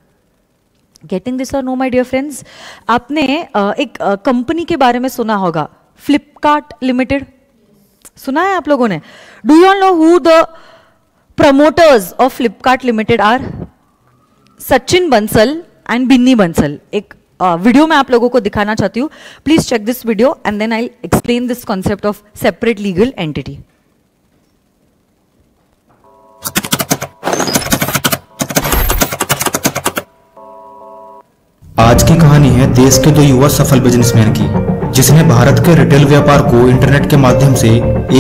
S1: गेटिंग दिस और नो माय डियर फ्रेंड्स? आपने एक कंपनी के बारे में सुना होगा, फ्लिपकार्ट लिमिटेड. सुना है आप लोगों ने? Do you all know who the promoters of Flipkart limited are? Sachin Bansal and Binny Bansal. एक वीडियो मैं आप लोगों को दिखाना चाहती हूं. Please check this video and then I explain this concept of separate legal entity.
S2: आज की कहानी है देश के दो युवा सफल बिजनेसमैन की, जिसने भारत के रिटेल व्यापार को इंटरनेट के माध्यम से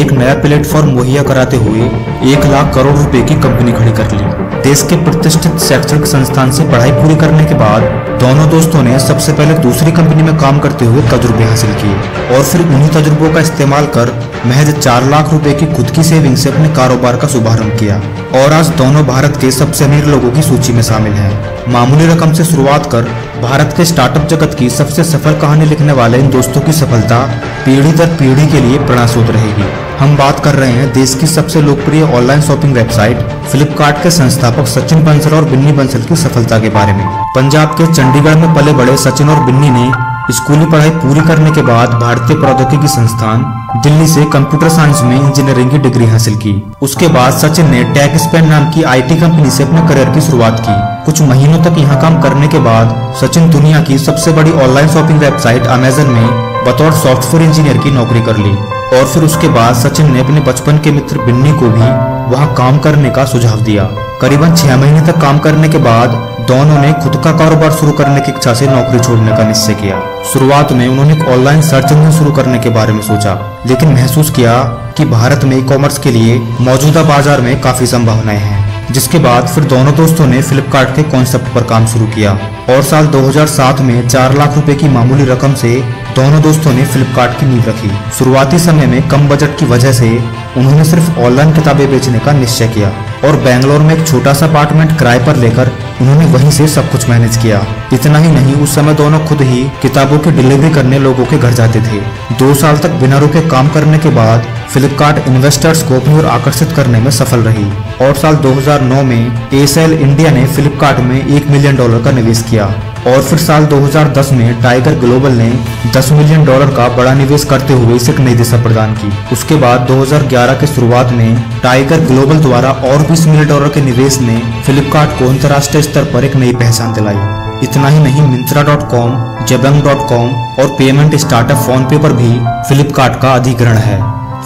S2: एक नया प्लेटफॉर्म मुहैया कराते हुए 1 लाख करोड़ रुपए की कंपनी खड़ी कर ली. देश के प्रतिष्ठित शैक्षणिक संस्थान से पढ़ाई पूरी करने के बाद दोनों दोस्तों ने सबसे पहले दूसरी कंपनी में काम करते हुए तजुर्बे हासिल किए और फिर उन्हीं तजुर्बों का इस्तेमाल कर महज 4 लाख रुपए की खुद की सेविंग से अपने कारोबार का शुभारंभ किया और आज दोनों भारत के सबसे अमीर लोगों की सूची में शामिल हैं. मामूली रकम से शुरुआत कर भारत के स्टार्टअप जगत की सबसे सफल कहानी लिखने वाले इन दोस्तों की सफलता पीढ़ी दर पीढ़ी के लिए प्रेरणास्रोत रहेगी. हम बात कर रहे हैं देश की सबसे लोकप्रिय ऑनलाइन शॉपिंग वेबसाइट फ्लिपकार्ट के संस्थापक सचिन बंसल और बिन्नी बंसल की सफलता के बारे में. पंजाब के चंडीगढ़ में पले बड़े सचिन और बिन्नी ने स्कूली पढ़ाई पूरी करने के बाद भारतीय प्रौद्योगिकी संस्थान दिल्ली से कंप्यूटर साइंस में इंजीनियरिंग की डिग्री हासिल की. उसके बाद सचिन ने टेक स्पेन नाम की आईटी कंपनी से अपने करियर की शुरुआत की. कुछ महीनों तक यहाँ काम करने के बाद सचिन दुनिया की सबसे बड़ी ऑनलाइन शॉपिंग वेबसाइट अमेजन में बतौर सॉफ्टवेयर इंजीनियर की नौकरी कर ली और फिर उसके बाद सचिन ने अपने बचपन के मित्र बिन्नी को भी वहाँ काम करने का सुझाव दिया. करीबन 6 महीने तक काम करने के बाद दोनों ने खुद का कारोबार शुरू करने की इच्छा से नौकरी छोड़ने का निश्चय किया. शुरुआत में उन्होंने एक ऑनलाइन सर्च इंजन शुरू करने के बारे में सोचा, लेकिन महसूस किया कि भारत में ई कॉमर्स के लिए मौजूदा बाजार में काफी संभावनाएं हैं. जिसके बाद फिर दोनों दोस्तों ने फ्लिपकार्ट के कॉन्सेप्ट पर काम शुरू किया और साल 2007 में 4 लाख रुपए की मामूली रकम से दोनों दोस्तों ने फ्लिपकार्ट की नींव रखी. शुरुआती समय में कम बजट की वजह से उन्होंने सिर्फ ऑनलाइन किताबें बेचने का निश्चय किया और बेंगलोर में एक छोटा सा अपार्टमेंट किराए पर लेकर उन्होंने वहीं से सब कुछ मैनेज किया. इतना ही नहीं, उस समय दोनों खुद ही किताबों की डिलीवरी करने लोगों के घर जाते थे. 2 साल तक बिना रुके काम करने के बाद फ्लिपकार्ट इन्वेस्टर्स को अपनी ओर आकर्षित करने में सफल रही और साल 2009 में एसएल इंडिया ने फ्लिपकार्ट में $1 मिलियन का निवेश किया और फिर साल 2010 में टाइगर ग्लोबल ने $10 मिलियन का बड़ा निवेश करते हुए इसे एक नई दिशा प्रदान की। उसके बाद 2011 के शुरुआत में टाइगर ग्लोबल द्वारा और $20 मिलियन के निवेश ने फ्लिपकार्ट को अंतर्राष्ट्रीय स्तर पर एक नई पहचान दिलाई। इतना ही नहीं, Myntra.com, Jabang.com और पेमेंट स्टार्टअप फोन पे पर भी फ्लिपकार्ट का अधिग्रहण है।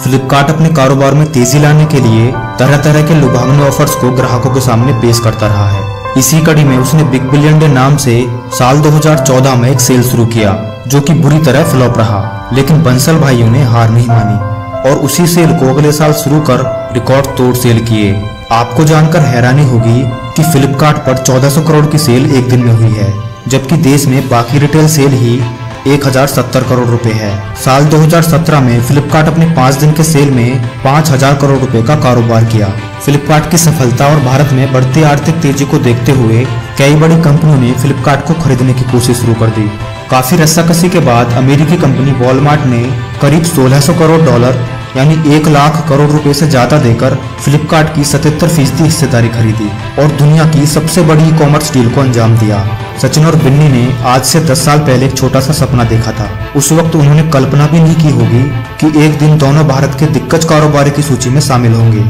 S2: फ्लिपकार्ट अपने कारोबार में तेजी लाने के लिए तरह तरह के लुभावने ऑफर्स को ग्राहकों के सामने पेश करता रहा है। इसी कड़ी में उसने बिग बिलियन डे नाम से साल 2014 में एक सेल शुरू किया, जो कि बुरी तरह फ्लॉप रहा, लेकिन बंसल भाइयों ने हार नहीं मानी और उसी सेल को अगले साल शुरू कर रिकॉर्ड तोड़ सेल किए। आपको जानकर हैरानी होगी कि फ्लिपकार्ट पर 1400 करोड़ की सेल एक दिन में हुई है, जबकि देश में बाकी रिटेल सेल ही 1070 करोड़ रुपए है। साल 2017 में फ्लिपकार्ट अपने 5 दिन के सेल में 5000 करोड़ रुपए का कारोबार किया। फ्लिपकार्ट की सफलता और भारत में बढ़ती आर्थिक तेजी को देखते हुए कई बड़ी कंपनियों ने फ्लिपकार्ट को खरीदने की कोशिश शुरू कर दी। काफी रस्साकसी के बाद अमेरिकी कंपनी वॉलमार्ट ने करीब $1600 करोड़ यानी 1 लाख करोड़ रुपए से ज्यादा देकर फ्लिपकार्ट की 77% हिस्सेदारी खरीदी और दुनिया की सबसे बड़ी ई कॉमर्स डील को अंजाम दिया। सचिन और बिन्नी ने आज से 10 साल पहले एक छोटा सा सपना देखा था। उस वक्त उन्होंने कल्पना भी नहीं की होगी कि एक दिन दोनों भारत के दिग्गज कारोबारी की सूची में शामिल होंगे।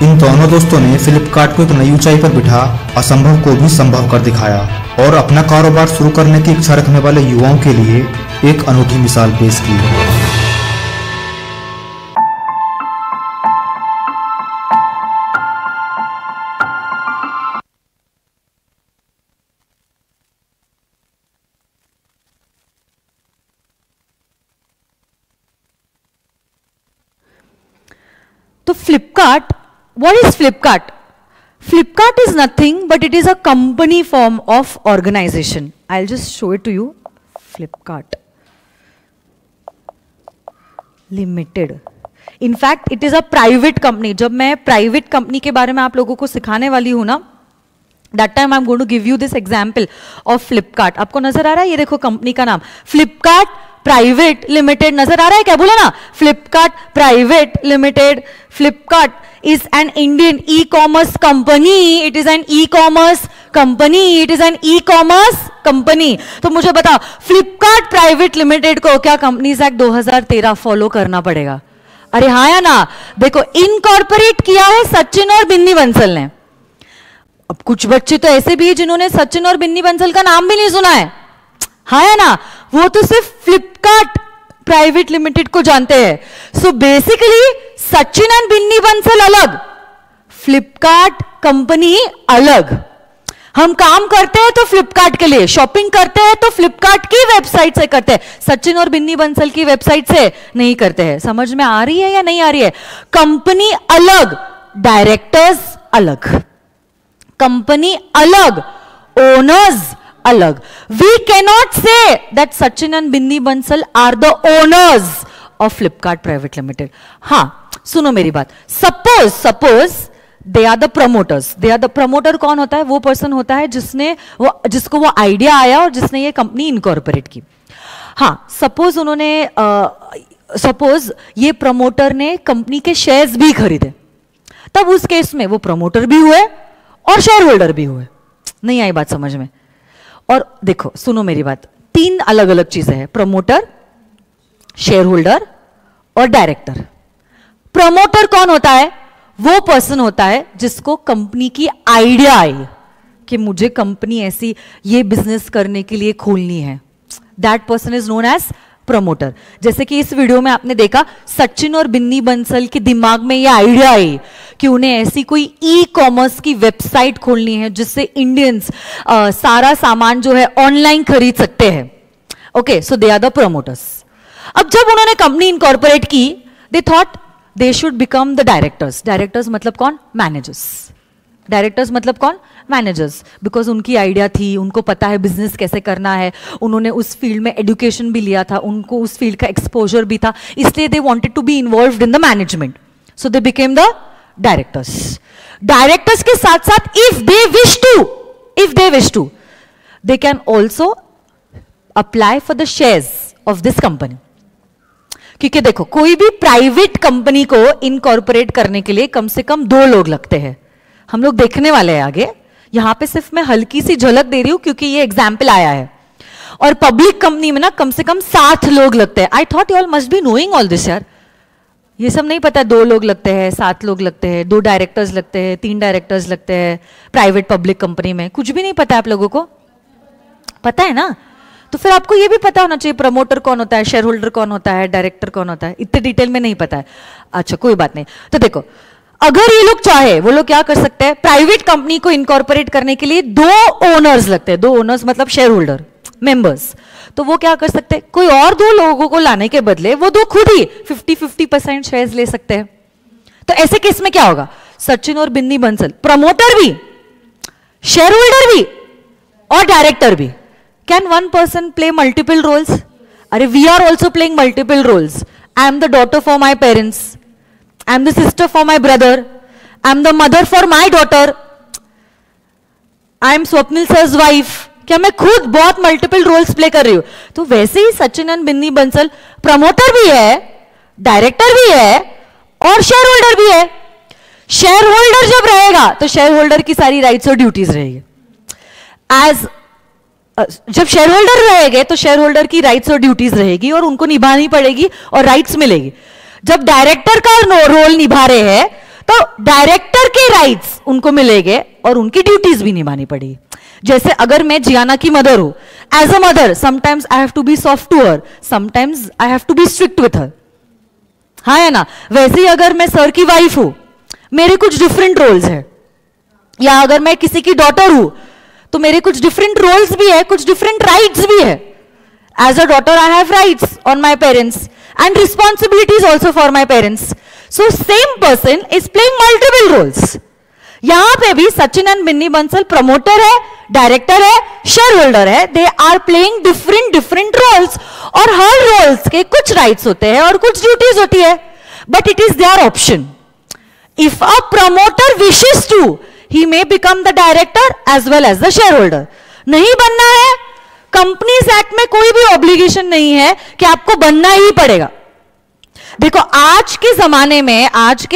S2: इन दोनों दोस्तों ने फ्लिपकार्ट को एक नई ऊंचाई पर बिठा असंभव को भी संभव कर दिखाया और अपना कारोबार शुरू करने की इच्छा रखने वाले युवाओं के लिए एक अनूठी मिसाल पेश की।
S1: तो Flipkart, what is Flipkart? Flipkart is nothing but it is a company form of organization. I'll just show it to you. Flipkart Limited. In fact, it is a private company. जब मैं private company के बारे में आप लोगों को सिखाने वाली हूँ ना, that time I'm going to give you this example of Flipkart. आपको नजर आ रहा है? ये देखो कंपनी का नाम Flipkart प्राइवेट लिमिटेड नजर आ रहा है क्या? बोला ना, Flipkart private limited. Flipkart is an Indian e commerce company. It is an e commerce company. It is an e commerce company. तो मुझे बताओ, फ्लिपकार्ट प्राइवेट लिमिटेड को क्या कंपनीज एक्ट 2013 फॉलो करना पड़ेगा? अरे हाँ या ना? देखो, इनकॉर्पोरेट किया है सचिन और बिन्नी बंसल ने। अब कुछ बच्चे तो ऐसे भी है जिन्होंने सचिन और बिन्नी बंसल का नाम भी नहीं सुना है, हाँ या ना? वो तो सिर्फ फ्लिपकार्ट प्राइवेट लिमिटेड को जानते हैं। So basically Sachin and Binny Bansal अलग, फ्लिपकार्ट कंपनी अलग। हम काम करते हैं तो फ्लिपकार्ट के लिए, शॉपिंग करते हैं तो फ्लिपकार्ट की वेबसाइट से करते हैं, सचिन और बिन्नी बंसल की वेबसाइट से नहीं करते हैं। समझ में आ रही है या नहीं आ रही है? कंपनी अलग, डायरेक्टर्स अलग, कंपनी अलग, ओनर्स अलग। We cannot say that Sachin and Binni Bansal are the owners of Flipkart Private Limited. हाँ, सुनो मेरी बात। Suppose they are the promoters. They are the promoter कौन होता है? वो पर्सन होता है जिसको वो आइडिया आया और जिसने ये कंपनी इनकॉर्पोरेट की। हाँ, सपोज ये प्रमोटर ने कंपनी के शेयर्स भी खरीदे, तब उस केस में वो प्रमोटर भी हुए और शेयर होल्डर भी हुए। नहीं आई बात समझ में? और देखो, सुनो मेरी बात, 3 अलग अलग चीजें हैं, प्रमोटर, शेयर होल्डर और डायरेक्टर। प्रमोटर कौन होता है? वो पर्सन होता है जिसको कंपनी की आइडिया आई कि मुझे कंपनी ऐसी ये बिजनेस करने के लिए खोलनी है। That person is known as promoter. जैसे कि इस वीडियो में आपने देखा, सचिन और बिन्नी बंसल के दिमाग में ये आइडिया आई कि उन्हें ऐसी कोई ई कॉमर्स की वेबसाइट खोलनी है जिससे इंडियंस सारा सामान जो है ऑनलाइन खरीद सकते हैं। Okay, so they are the promoters. अब जब उन्होंने कंपनी इनकॉर्पोरेट की, they thought they should become the directors. Directors मतलब कौन? मैनेजर्स। डायरेक्टर्स मतलब कौन? मैनेजर्स। बिकॉज उनकी आइडिया थी, उनको पता है बिजनेस कैसे करना है, उन्होंने उस फील्ड में एजुकेशन भी लिया था, उनको उस फील्ड का एक्सपोजर भी था, इसलिए they wanted to be involved in the management, so they became the directors. Directors के साथ साथ if they wish to they can also apply for the shares of this company. क्योंकि देखो, कोई भी प्राइवेट कंपनी को इनकॉर्पोरेट करने के लिए कम से कम 2 लोग लगते हैं। हम लोग देखने वाले हैं आगे, यहां पे सिर्फ मैं हल्की सी झलक दे रही हूं क्योंकि ये एग्जाम्पल आया है। और पब्लिक कंपनी में ना कम से कम 7 लोग लगते हैं. आई thought you all must be knowing all this यार. ये सब नहीं पता. 2 लोग लगते हैं, 7 लोग लगते हैं, 2 डायरेक्टर्स लगते हैं, 3 डायरेक्टर्स लगते हैं प्राइवेट पब्लिक कंपनी में. कुछ भी नहीं पता आप लोगों को. पता है ना. तो फिर आपको ये भी पता होना चाहिए प्रमोटर कौन होता है, शेयर होल्डर कौन होता है, डायरेक्टर कौन होता है. इतने डिटेल में नहीं पता है. अच्छा कोई बात नहीं. तो देखो, अगर ये लोग चाहे, वो लोग क्या कर सकते हैं, प्राइवेट कंपनी को इनकॉर्पोरेट करने के लिए 2 ओनर्स लगते हैं. 2 ओनर्स मतलब शेयर होल्डर, मेंबर्स. तो वो क्या कर सकते हैं, कोई और 2 लोगों को लाने के बदले वो 2 खुद ही 50-50% शेयर्स ले सकते हैं. तो ऐसे केस में क्या होगा, सचिन और बिन्नी बंसल प्रमोटर भी, शेयर होल्डर भी और डायरेक्टर भी. Can one person play multiple roles? अरे we are also playing multiple roles. I am the daughter for my parents, I am the sister for my brother, I am the mother for my daughter, I am Swapnil sir's wife. क्या मैं खुद बहुत multiple roles play कर रही हूं. तो वैसे ही Sachin and Binny Bansal promoter भी है, डायरेक्टर भी है और शेयर होल्डर भी है. शेयर होल्डर जब रहेगा तो शेयर होल्डर की सारी राइट्स और ड्यूटीज रहेगी. जब शेयर होल्डर रहेंगे तो शेयर होल्डर की राइट्स और ड्यूटीज रहेगी और उनको निभानी पड़ेगी और राइट्स मिलेगी. जब डायरेक्टर का रोल निभा रहे हैं तो डायरेक्टर के राइट्स उनको मिलेंगे और उनकी ड्यूटीज भी निभानी पड़ेगी. जैसे अगर मैं जियाना की मदर हूं, as a mother sometimes I have to be soft to her, sometimes I have to be strict with her. हाँ है ना. वैसे ही अगर मैं सर की वाइफ हूं, मेरे कुछ डिफरेंट रोल्स है. या अगर मैं किसी की डॉटर हूं तो मेरे कुछ डिफरेंट रोल्स भी है, कुछ डिफरेंट राइट्स भी है. As a daughter I have rights on my parents and responsibilities also for my parents. So same person is playing multiple roles. यहां पे भी सचिन एंड बिन्नी बंसल प्रमोटर है, डायरेक्टर है, शेयर होल्डर है. They are playing different roles और हर roles के कुछ राइट्स होते हैं और कुछ ड्यूटीज होती है. But it is their option. If a promoter wishes to, he may become the director as well as the shareholder. नहीं बनना है, कंपनीज एक्ट में कोई भी ऑब्लिगेशन नहीं है कि आपको बनना ही पड़ेगा. देखो आज के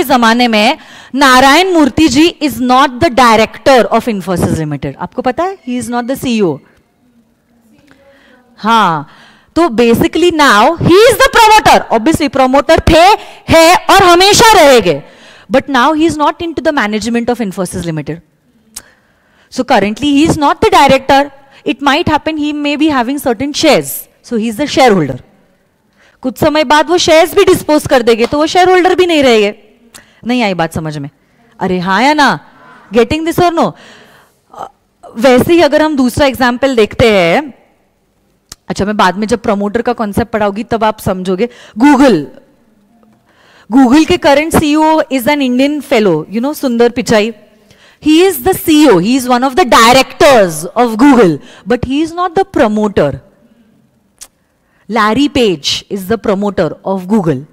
S1: जमाने में Narayana Murthy ji is not the director of Infosys limited. आपको पता है, he is not the CEO. हाँ, तो basically now he is the promoter. Obviously promoter थे, है और हमेशा रहेंगे. But now he is not into the management of Infosys Limited. So currently he is not the director. It might happen he may be having certain shares. So he is the shareholder. कुछ समय बाद वो shares भी dispose कर देंगे तो वो shareholder भी नहीं रहेंगे. नहीं आई बात समझ में? अरे हाँ या ना? Getting this or no? वैसे ही अगर हम दूसरा एग्जाम्पल देखते हैं, अच्छा मैं बाद में जब प्रमोटर का कॉन्सेप्ट पढ़ाऊंगी तब आप समझोगे. गूगल के current CEO is an Indian fellow, you know Sundar Pichai. He is the CEO, he is one of the directors of Google, but he is not the promoter. Larry Page is the promoter of Google.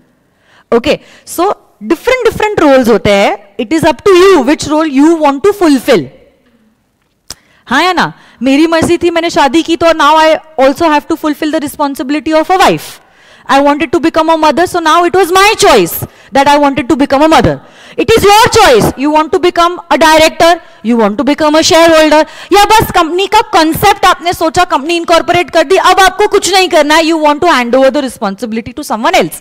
S1: Okay, so different roles होते हैं. It is up to you which role you want to fulfil. हाँ या ना. मेरी मर्जी थी, मैंने शादी की, तो now I also have to fulfil the responsibility of a wife. I wanted to become a mother, so now it was my choice that I wanted to become a mother. It is your choice. You want to become a director, you want to become a shareholder, या बस company का concept आपने सोचा, company incorporate कर दी, अब आपको कुछ नहीं करना है. You want to hand over the responsibility to someone else.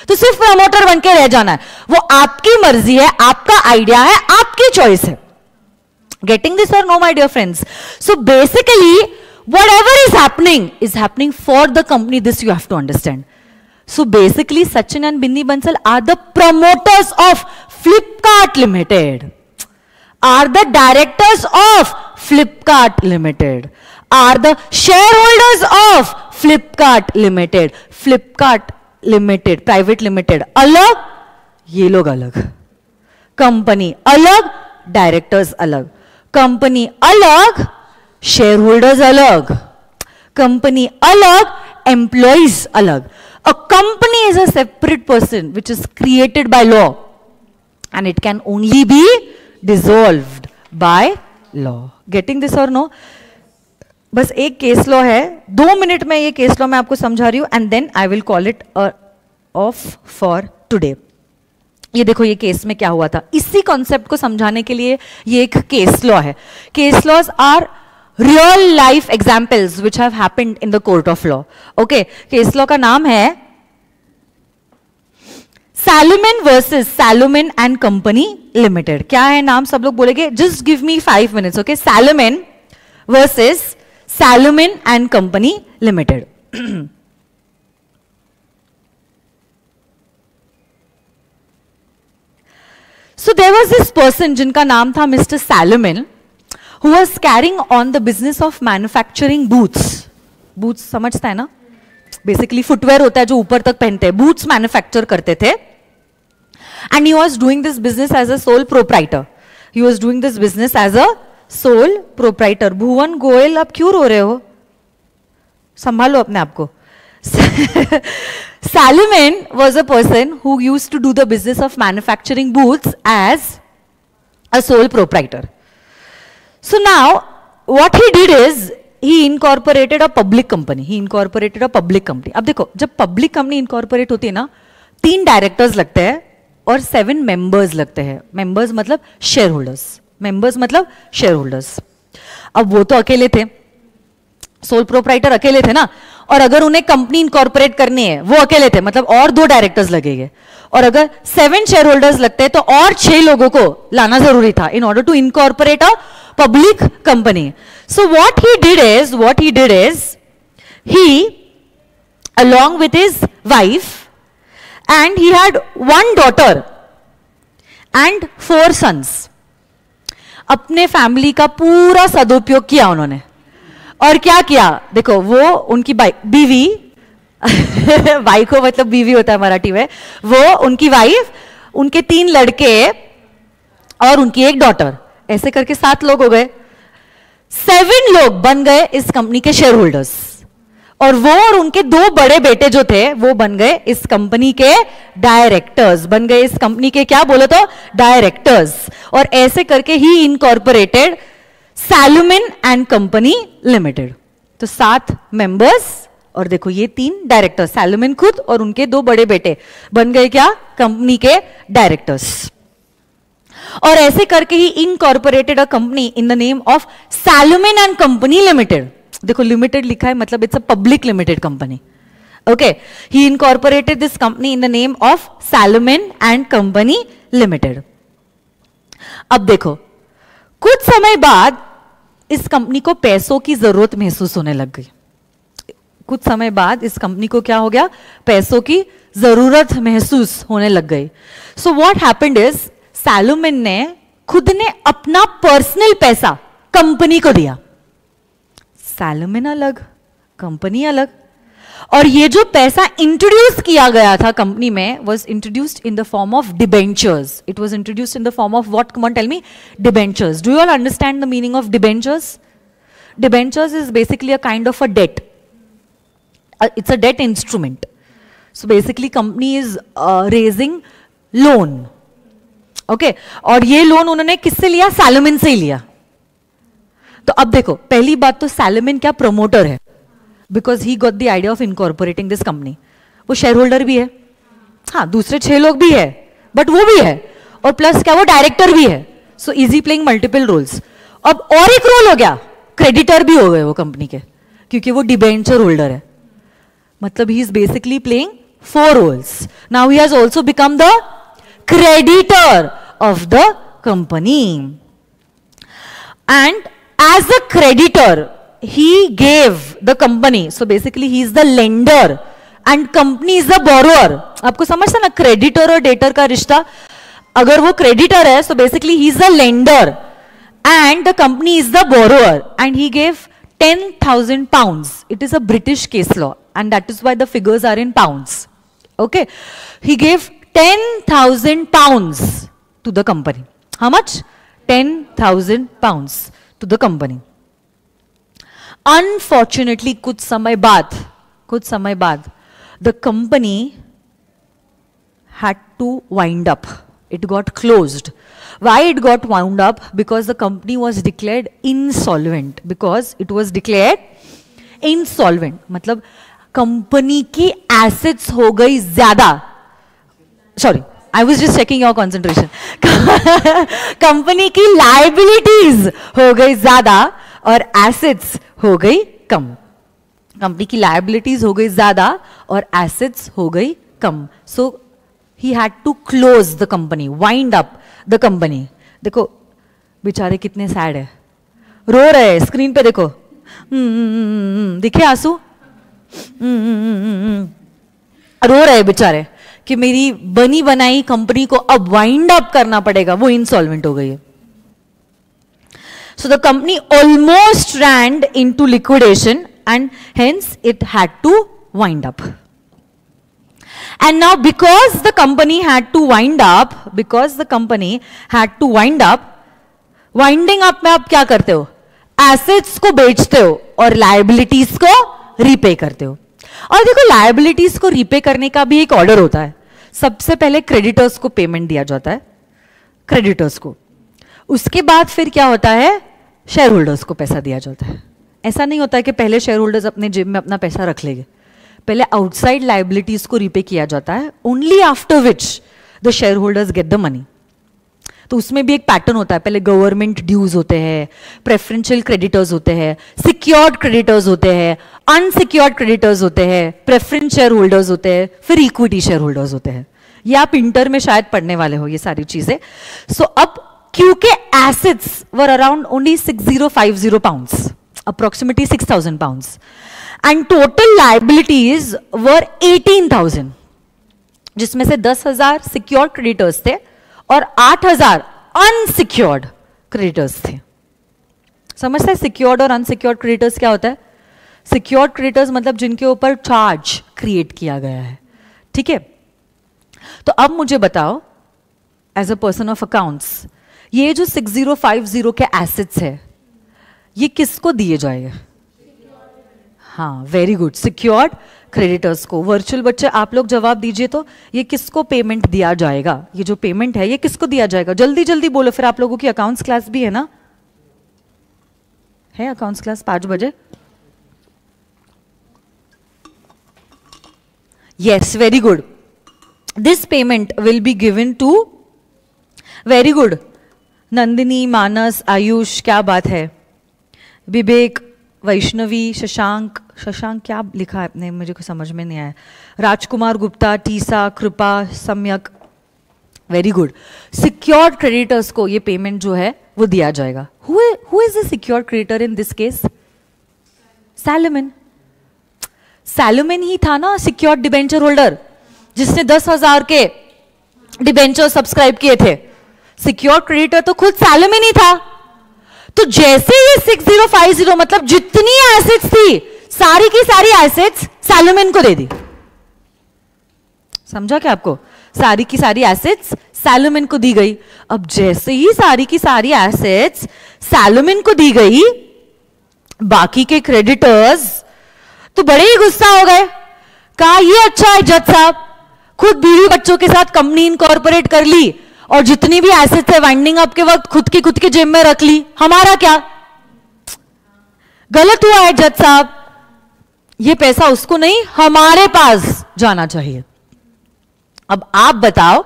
S1: तो सिर्फ प्रमोटर बन के रह जाना है. वो आपकी मर्जी है, आपका आइडिया है, आपकी चॉइस है. Getting this or no, my dear friends? So basically, whatever is happening for the company. This you have to understand. So basically, Sachin and Binni Bansal are the promoters of Flipkart Limited, are the directors of Flipkart Limited, are the shareholders of Flipkart Limited. Flipkart Limited, private limited अलग, ये लोग अलग. Company अलग, directors अलग. Company अलग, shareholders अलग. Company अलग, employees अलग. A company is a separate person which is created by law and it can only be dissolved by law. Getting this or no? बस एक केस लॉ है, 2 minute में ये केस लॉ मैं आपको समझा रही हूं and then I will call it off for today. ये देखो ये केस में क्या हुआ था. इसी कॉन्सेप्ट को समझाने के लिए ये एक केस लॉ है. Case laws are real life examples which have happened in the court of law. Okay, case law का नाम है Salomon versus Salomon and Company Limited. क्या है नाम, सब लोग बोलेंगे, just give me 5 minutes. Okay, Salomon versus Salomon and Company Limited. So there was this person जिनका नाम था Mr. Salomon, who was carrying on the business of manufacturing boots. Boots समझता है ना? Basically footwear होता है जो ऊपर तक पहनते हैं. Boots manufacture करते थे. And he was doing this business as a sole proprietor. He was doing this business as a sole proprietor. भुवन गोयल, आप क्यों रो रहे हो? संभालो अपने आप को. Salomon was a person who used to do the business of manufacturing boots as a sole proprietor. So now, what he did is, he incorporated a public company. He incorporated a public company. अब देखो, जब public company incorporate होती है ना, 3 directors लगते हैं और 7 members लगते हैं. Members मतलब shareholders. Members मतलब shareholders. अब वो तो अकेले थे, सोल प्रोप्राइटर अकेले थे ना, और अगर उन्हें कंपनी इनकॉर्पोरेट करनी है, वो अकेले थे, मतलब और 2 डायरेक्टर्स लगेंगे, और अगर 7 शेयर होल्डर्स लगते हैं तो और 6 लोगों को लाना जरूरी था in order to incorporate a public company. So what he did is he along with his wife, and he had 1 daughter and 4 sons. अपने फैमिली का पूरा सदुपयोग किया उन्होंने. और क्या किया, देखो, वो उनकी बीवी भाई को मतलब बीवी होता है मराठी में, वो उनकी वाइफ, उनके 3 लड़के और उनकी 1 डॉटर, ऐसे करके 7 लोग हो गए. 7 लोग बन गए इस कंपनी के शेयर होल्डर्स, और वो और उनके 2 बड़े बेटे जो थे वो बन गए इस कंपनी के डायरेक्टर्स. बन गए इस कंपनी के क्या बोलो तो डायरेक्टर्स. और ऐसे करके he incorporated Salomon and Company Limited. तो 7 मेंबर्स और देखो ये 3 डायरेक्टर, Salomon खुद और उनके 2 बड़े बेटे बन गए क्या, कंपनी के डायरेक्टर्स. और ऐसे करके he incorporated a company in the name of Salomon and Company Limited. देखो लिमिटेड लिखा है, मतलब it's a public limited company. Okay, he incorporated this company in the name of Salomon and Company Limited. अब देखो, कुछ समय बाद इस कंपनी को पैसों की जरूरत महसूस होने लग गई. कुछ समय बाद इस कंपनी को क्या हो गया, पैसों की जरूरत महसूस होने लग गई. So what happened is, Salomon ने खुद ने अपना पर्सनल पैसा कंपनी को दिया. Salomon अलग, कंपनी अलग. और ये जो पैसा इंट्रोड्यूस किया गया था कंपनी में was introduced in the form of debentures. It was introduced in the form of what? Come on, tell me. Debentures. Do you all understand the meaning of debentures? Debentures is basically a kind of a debt. It's a debt instrument. So basically company is raising loan. Okay? और ये loan उन्होंने किससे लिया? Salomon से ही लिया. तो अब देखो, पहली बात तो Salomon क्या प्रमोटर है, because he got the idea of incorporating this company. वो शेयर होल्डर भी है, हाँ, दूसरे 6 लोग भी है, बट वो भी है, और प्लस क्या वो डायरेक्टर भी है. So he is playing multiple roles. अब और एक रोल हो गया, क्रेडिटर भी हो गए वो कंपनी के, क्योंकि वो डिबेंचर होल्डर है. मतलब he is basically playing 4 roles. Now he has also become the creditor of the company. And as a creditor he gave the company, so basically he is the lender and company is the borrower. आपको समझता ना creditor और debtor का रिश्ता. अगर वो creditor है, so basically he is the lender and the company is the borrower, and he gave 10,000 pounds. It is a British case law and that is why the figures are in pounds. Okay, he gave 10,000 pounds to the company. How much? 10,000 pounds to the company. Unfortunately, कुछ समय बाद the company had to wind up. It got closed. Why it got wound up? Because the company was declared insolvent. मतलब company की assets हो गई ज्यादा. Sorry, I was just checking your concentration. Company की liabilities हो गई ज्यादा, और एसेट्स हो गई कम। कंपनी की लायबिलिटीज हो गई ज्यादा और एसेट्स हो गई कम। So he had to close the company, wind up the company. देखो बेचारे कितने सैड है, रो रहे हैं, स्क्रीन पे देखो, दिखे आंसू, रो रहे बेचारे कि मेरी बनी बनाई कंपनी को अब वाइंड अप करना पड़ेगा, वो इंसॉल्वेंट हो गई है। So the company almost ran into liquidation and hence it had to wind up. And now because the company had to wind up, winding up में आप क्या करते हो? एसेट्स को बेचते हो और लायबिलिटीज को रीपे करते हो। और देखो लायबिलिटीज को रीपे करने का भी एक ऑर्डर होता है। सबसे पहले क्रेडिटर्स को पेमेंट दिया जाता है, क्रेडिटर्स को, उसके बाद फिर क्या होता है, शेयर होल्डर्स को पैसा दिया जाता है। ऐसा नहीं होता है कि पहले शेयर होल्डर्स अपने जेब में अपना पैसा रख लेंगे, पहले आउटसाइड लायबिलिटीज को रीपे किया जाता है, only after which the share holders get the money. तो उसमें भी एक पैटर्न होता है, पहले गवर्नमेंट ड्यूज होते हैं, प्रेफरेंशियल क्रेडिटर्स होते हैं, सिक्योर्ड क्रेडिटर्स होते हैं, अनसिक्योर्ड क्रेडिटर्स होते हैं, प्रेफरेंस शेयर होल्डर्स होते हैं, फिर इक्विटी शेयर होल्डर्स होते हैं। ये आप इंटर में शायद पढ़ने वाले हो ये सारी चीजें। सो अब क्योंकि assets were around only 6050 pounds, approximately 6000 pounds, and total liabilities were 18,000, जिसमें से 10,000 सिक्योर्ड क्रेडिटर्स थे और 8,000 अनसिक्योर्ड क्रेडिटर्स थे। समझते हैं सिक्योर्ड और अनसिक्योर्ड क्रेडिटर्स क्या होता है? सिक्योर्ड क्रेडिटर्स मतलब जिनके ऊपर चार्ज क्रिएट किया गया है, ठीक है। तो अब मुझे बताओ as a person of accounts, ये जो 6050 के एसेट्स है ये किसको दिए जाएंगे? हाँ, वेरी गुड, सिक्योर्ड क्रेडिटर्स को। वर्चुअल बच्चे आप लोग जवाब दीजिए, तो ये किसको पेमेंट दिया जाएगा? ये जो पेमेंट है ये किसको दिया जाएगा? जल्दी जल्दी बोलो, फिर आप लोगों की अकाउंट्स क्लास भी है ना? है अकाउंट्स क्लास 5 बजे? Yes, very good. This payment will be given to, very good, Nandini, Manas, Ayush, क्या बात है, विवेक, वैष्णवी, शशांक, शशांक क्या लिखा है आपने, मुझे कुछ समझ में नहीं आया, राजकुमार गुप्ता, टीसा, कृपा, सम्यक, वेरी गुड। सिक्योर्ड क्रेडिटर्स को ये पेमेंट जो है वो दिया जाएगा। Who is the secured creditor in this case? Salomon. Salomon ही था ना सिक्योर्ड डिबेंचर होल्डर, जिसने 10,000 के डिबेंचर सब्सक्राइब किए थे। सिक्योर्ड क्रेडिटर तो खुद सैलमन ही था। तो जैसे ये 6050 मतलब जितनी एसेट्स थी सारी की सारी एसेट्स सैलमन को दे दी। समझा क्या आपको? सारी की सारी एसेट्स सैलमन को दी गई। अब जैसे ही सारी की सारी एसेट्स सैलमन को दी गई, बाकी के क्रेडिटर्स तो बड़े ही गुस्सा हो गए। कहा ये अच्छा है जज साहब, खुद बीवी बच्चों के साथ कंपनी इनकॉर्पोरेट कर ली और जितनी भी एसेट्स है वाइंडिंग अप के वक्त खुद की जेब में रख ली, हमारा क्या? गलत हुआ है जज साहब, ये पैसा उसको नहीं हमारे पास जाना चाहिए। अब आप बताओ,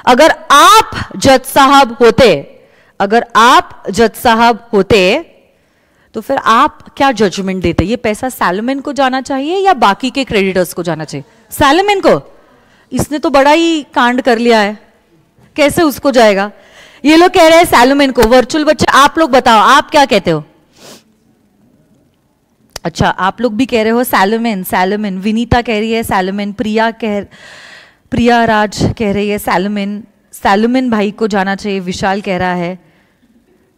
S1: अगर आप जज साहब होते, अगर आप जज साहब होते तो फिर आप क्या जजमेंट देते? ये पैसा सैलमन को जाना चाहिए या बाकी के क्रेडिटर्स को जाना चाहिए? सैलमन को। इसने तो बड़ा ही कांड कर लिया है, कैसे उसको जाएगा? ये लोग कह रहे हैं सैलमन को। वर्चुअल बच्चे आप लोग बताओ, आप क्या कहते हो? अच्छा, आप लोग भी कह रहे हो सैलमन, सैलमन। विनीता कह रही है सैलमन, प्रिया राज कह रही है सैलमन, सैलमन भाई को जाना चाहिए, विशाल कह रहा है,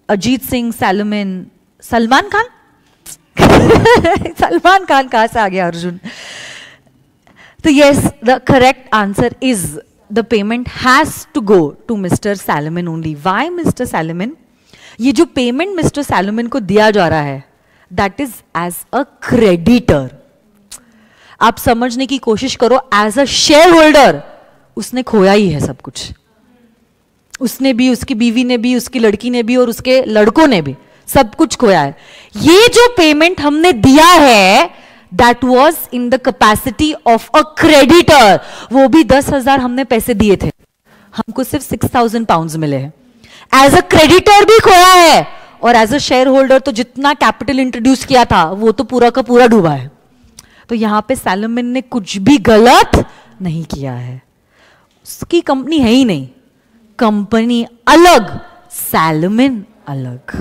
S1: अजीत सिंह सैलमन, सलमान खान सलमान खान कहां से आ गया अर्जुन? तो yes, the correct answer is the payment has to go to Mr. Salomon only. Why Mr. Salomon? ये जो payment Mr. Salomon को दिया जा रहा है, that is as a creditor. आप समझने की कोशिश करो, as a shareholder उसने खोया ही है सब कुछ। उसने भी, उसकी बीवी ने भी, उसकी लड़की ने भी और उसके लड़कों ने भी सब कुछ खोया है। ये जो पेमेंट हमने दिया है That was in the capacity of a creditor. वो भी 10,000 हमने पैसे दिए थे, हमको सिर्फ 6,000 पाउंड्स मिले हैं। एज अ क्रेडिटर भी खोया है और एज अ शेयर होल्डर तो जितना कैपिटल इंट्रोड्यूस किया था वो तो पूरा का पूरा डूबा है। तो यहां पे सैलोमन ने कुछ भी गलत नहीं किया है। उसकी कंपनी है ही नहीं, कंपनी अलग, सैलोमन अलग।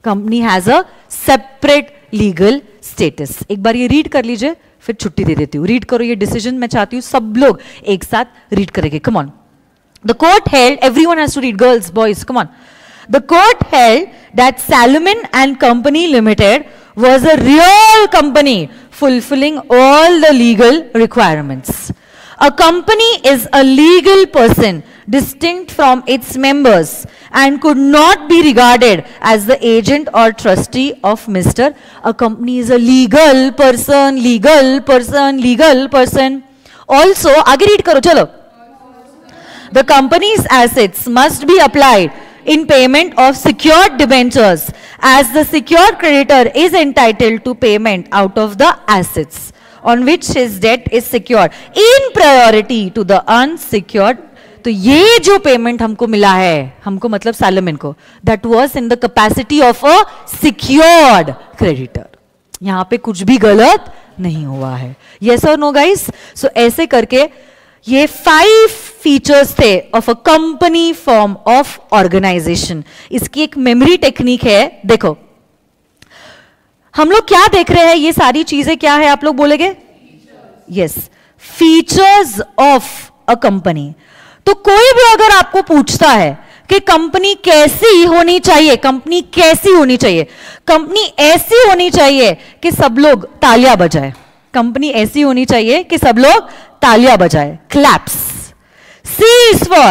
S1: Company has a separate legal status. एक बार ये रीड कर लीजिए, फिर छुट्टी दे देती हूँ। रीड करो ये डिसीजन, मैं चाहती हूँ सब लोग एक साथ रीड करेंगे। Come on. The court held, everyone has to read, girls, boys, come on. The court held that Salomon and Company Limited was a real company fulfilling all the legal requirements. A company is a legal person distinct from its members and could not be regarded as the agent or trustee of Mr. A company is a legal person, legal person, legal person. Also, आगे read करो चलो. The company's assets must be applied in payment of secured debentures, as the secured creditor is entitled to payment out of the assets on which his debt is secured in priority to the unsecured. तो ये जो payment हमको मिला है, हमको मतलब Salomon को, that was in the capacity of a secured creditor. यहां पे कुछ भी गलत नहीं हुआ है। Yes or no guys? So ऐसे करके ये 5 फीचर्स थे of a company form of organization. इसकी एक मेमोरी टेक्निक है। देखो हम लोग क्या देख रहे हैं, ये सारी चीजें क्या है आप लोग बोलेंगे? Yes, features of a company. तो कोई भी अगर आपको पूछता है कि कंपनी कैसी होनी चाहिए, कंपनी कैसी होनी चाहिए, कंपनी ऐसी होनी चाहिए कि सब लोग तालियां बजाए, कंपनी ऐसी होनी चाहिए कि सब लोग तालियां बजाए, claps. C is for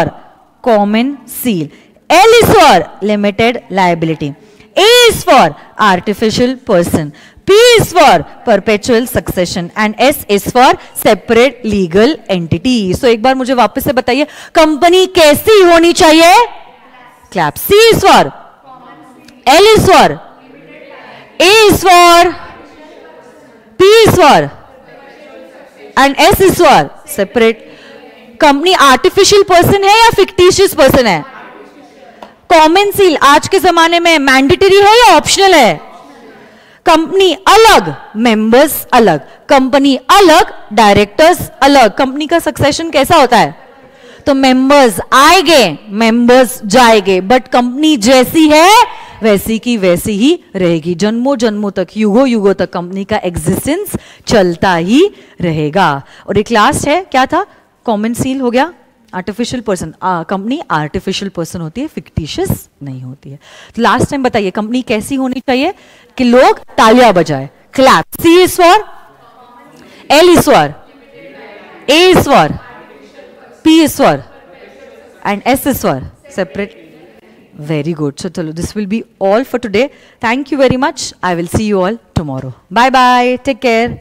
S1: common seal, L is for limited liability, A is for artificial person, P is for perpetual succession and S is for separate legal entity. So एक बार मुझे वापस से बताइए, कंपनी कैसी होनी चाहिए? Clap. C is for, L is for, A is for, P is for and S is for separate. Company artificial person है या फिक्टिशियस पर्सन है? कॉमन सील आज के जमाने में मैंडेटरी है या ऑप्शनल है? कंपनी अलग, मेंबर्स अलग, कंपनी अलग, डायरेक्टर्स अलग। कंपनी का सक्सेशन कैसा होता है? तो मेंबर्स आएंगे, मेंबर्स जाएंगे, बट कंपनी जैसी है वैसी की वैसी ही रहेगी। जन्मों जन्मों तक, युगों युगों तक कंपनी का एग्जिस्टेंस चलता ही रहेगा। और एक लास्ट है, क्या था? कॉमन सील हो गया, artificial person. Company artificial person होती है, फिक्टिशियस नहीं होती है। तो लास्ट टाइम बताइए कंपनी कैसी होनी चाहिए कि लोग तालियां बजाए, clap. C is for, L is for, A is for, P is for and S is for separate. Very good. So चलो, this will be all for today. Thank you very much. I will see you all tomorrow. Bye bye, take care.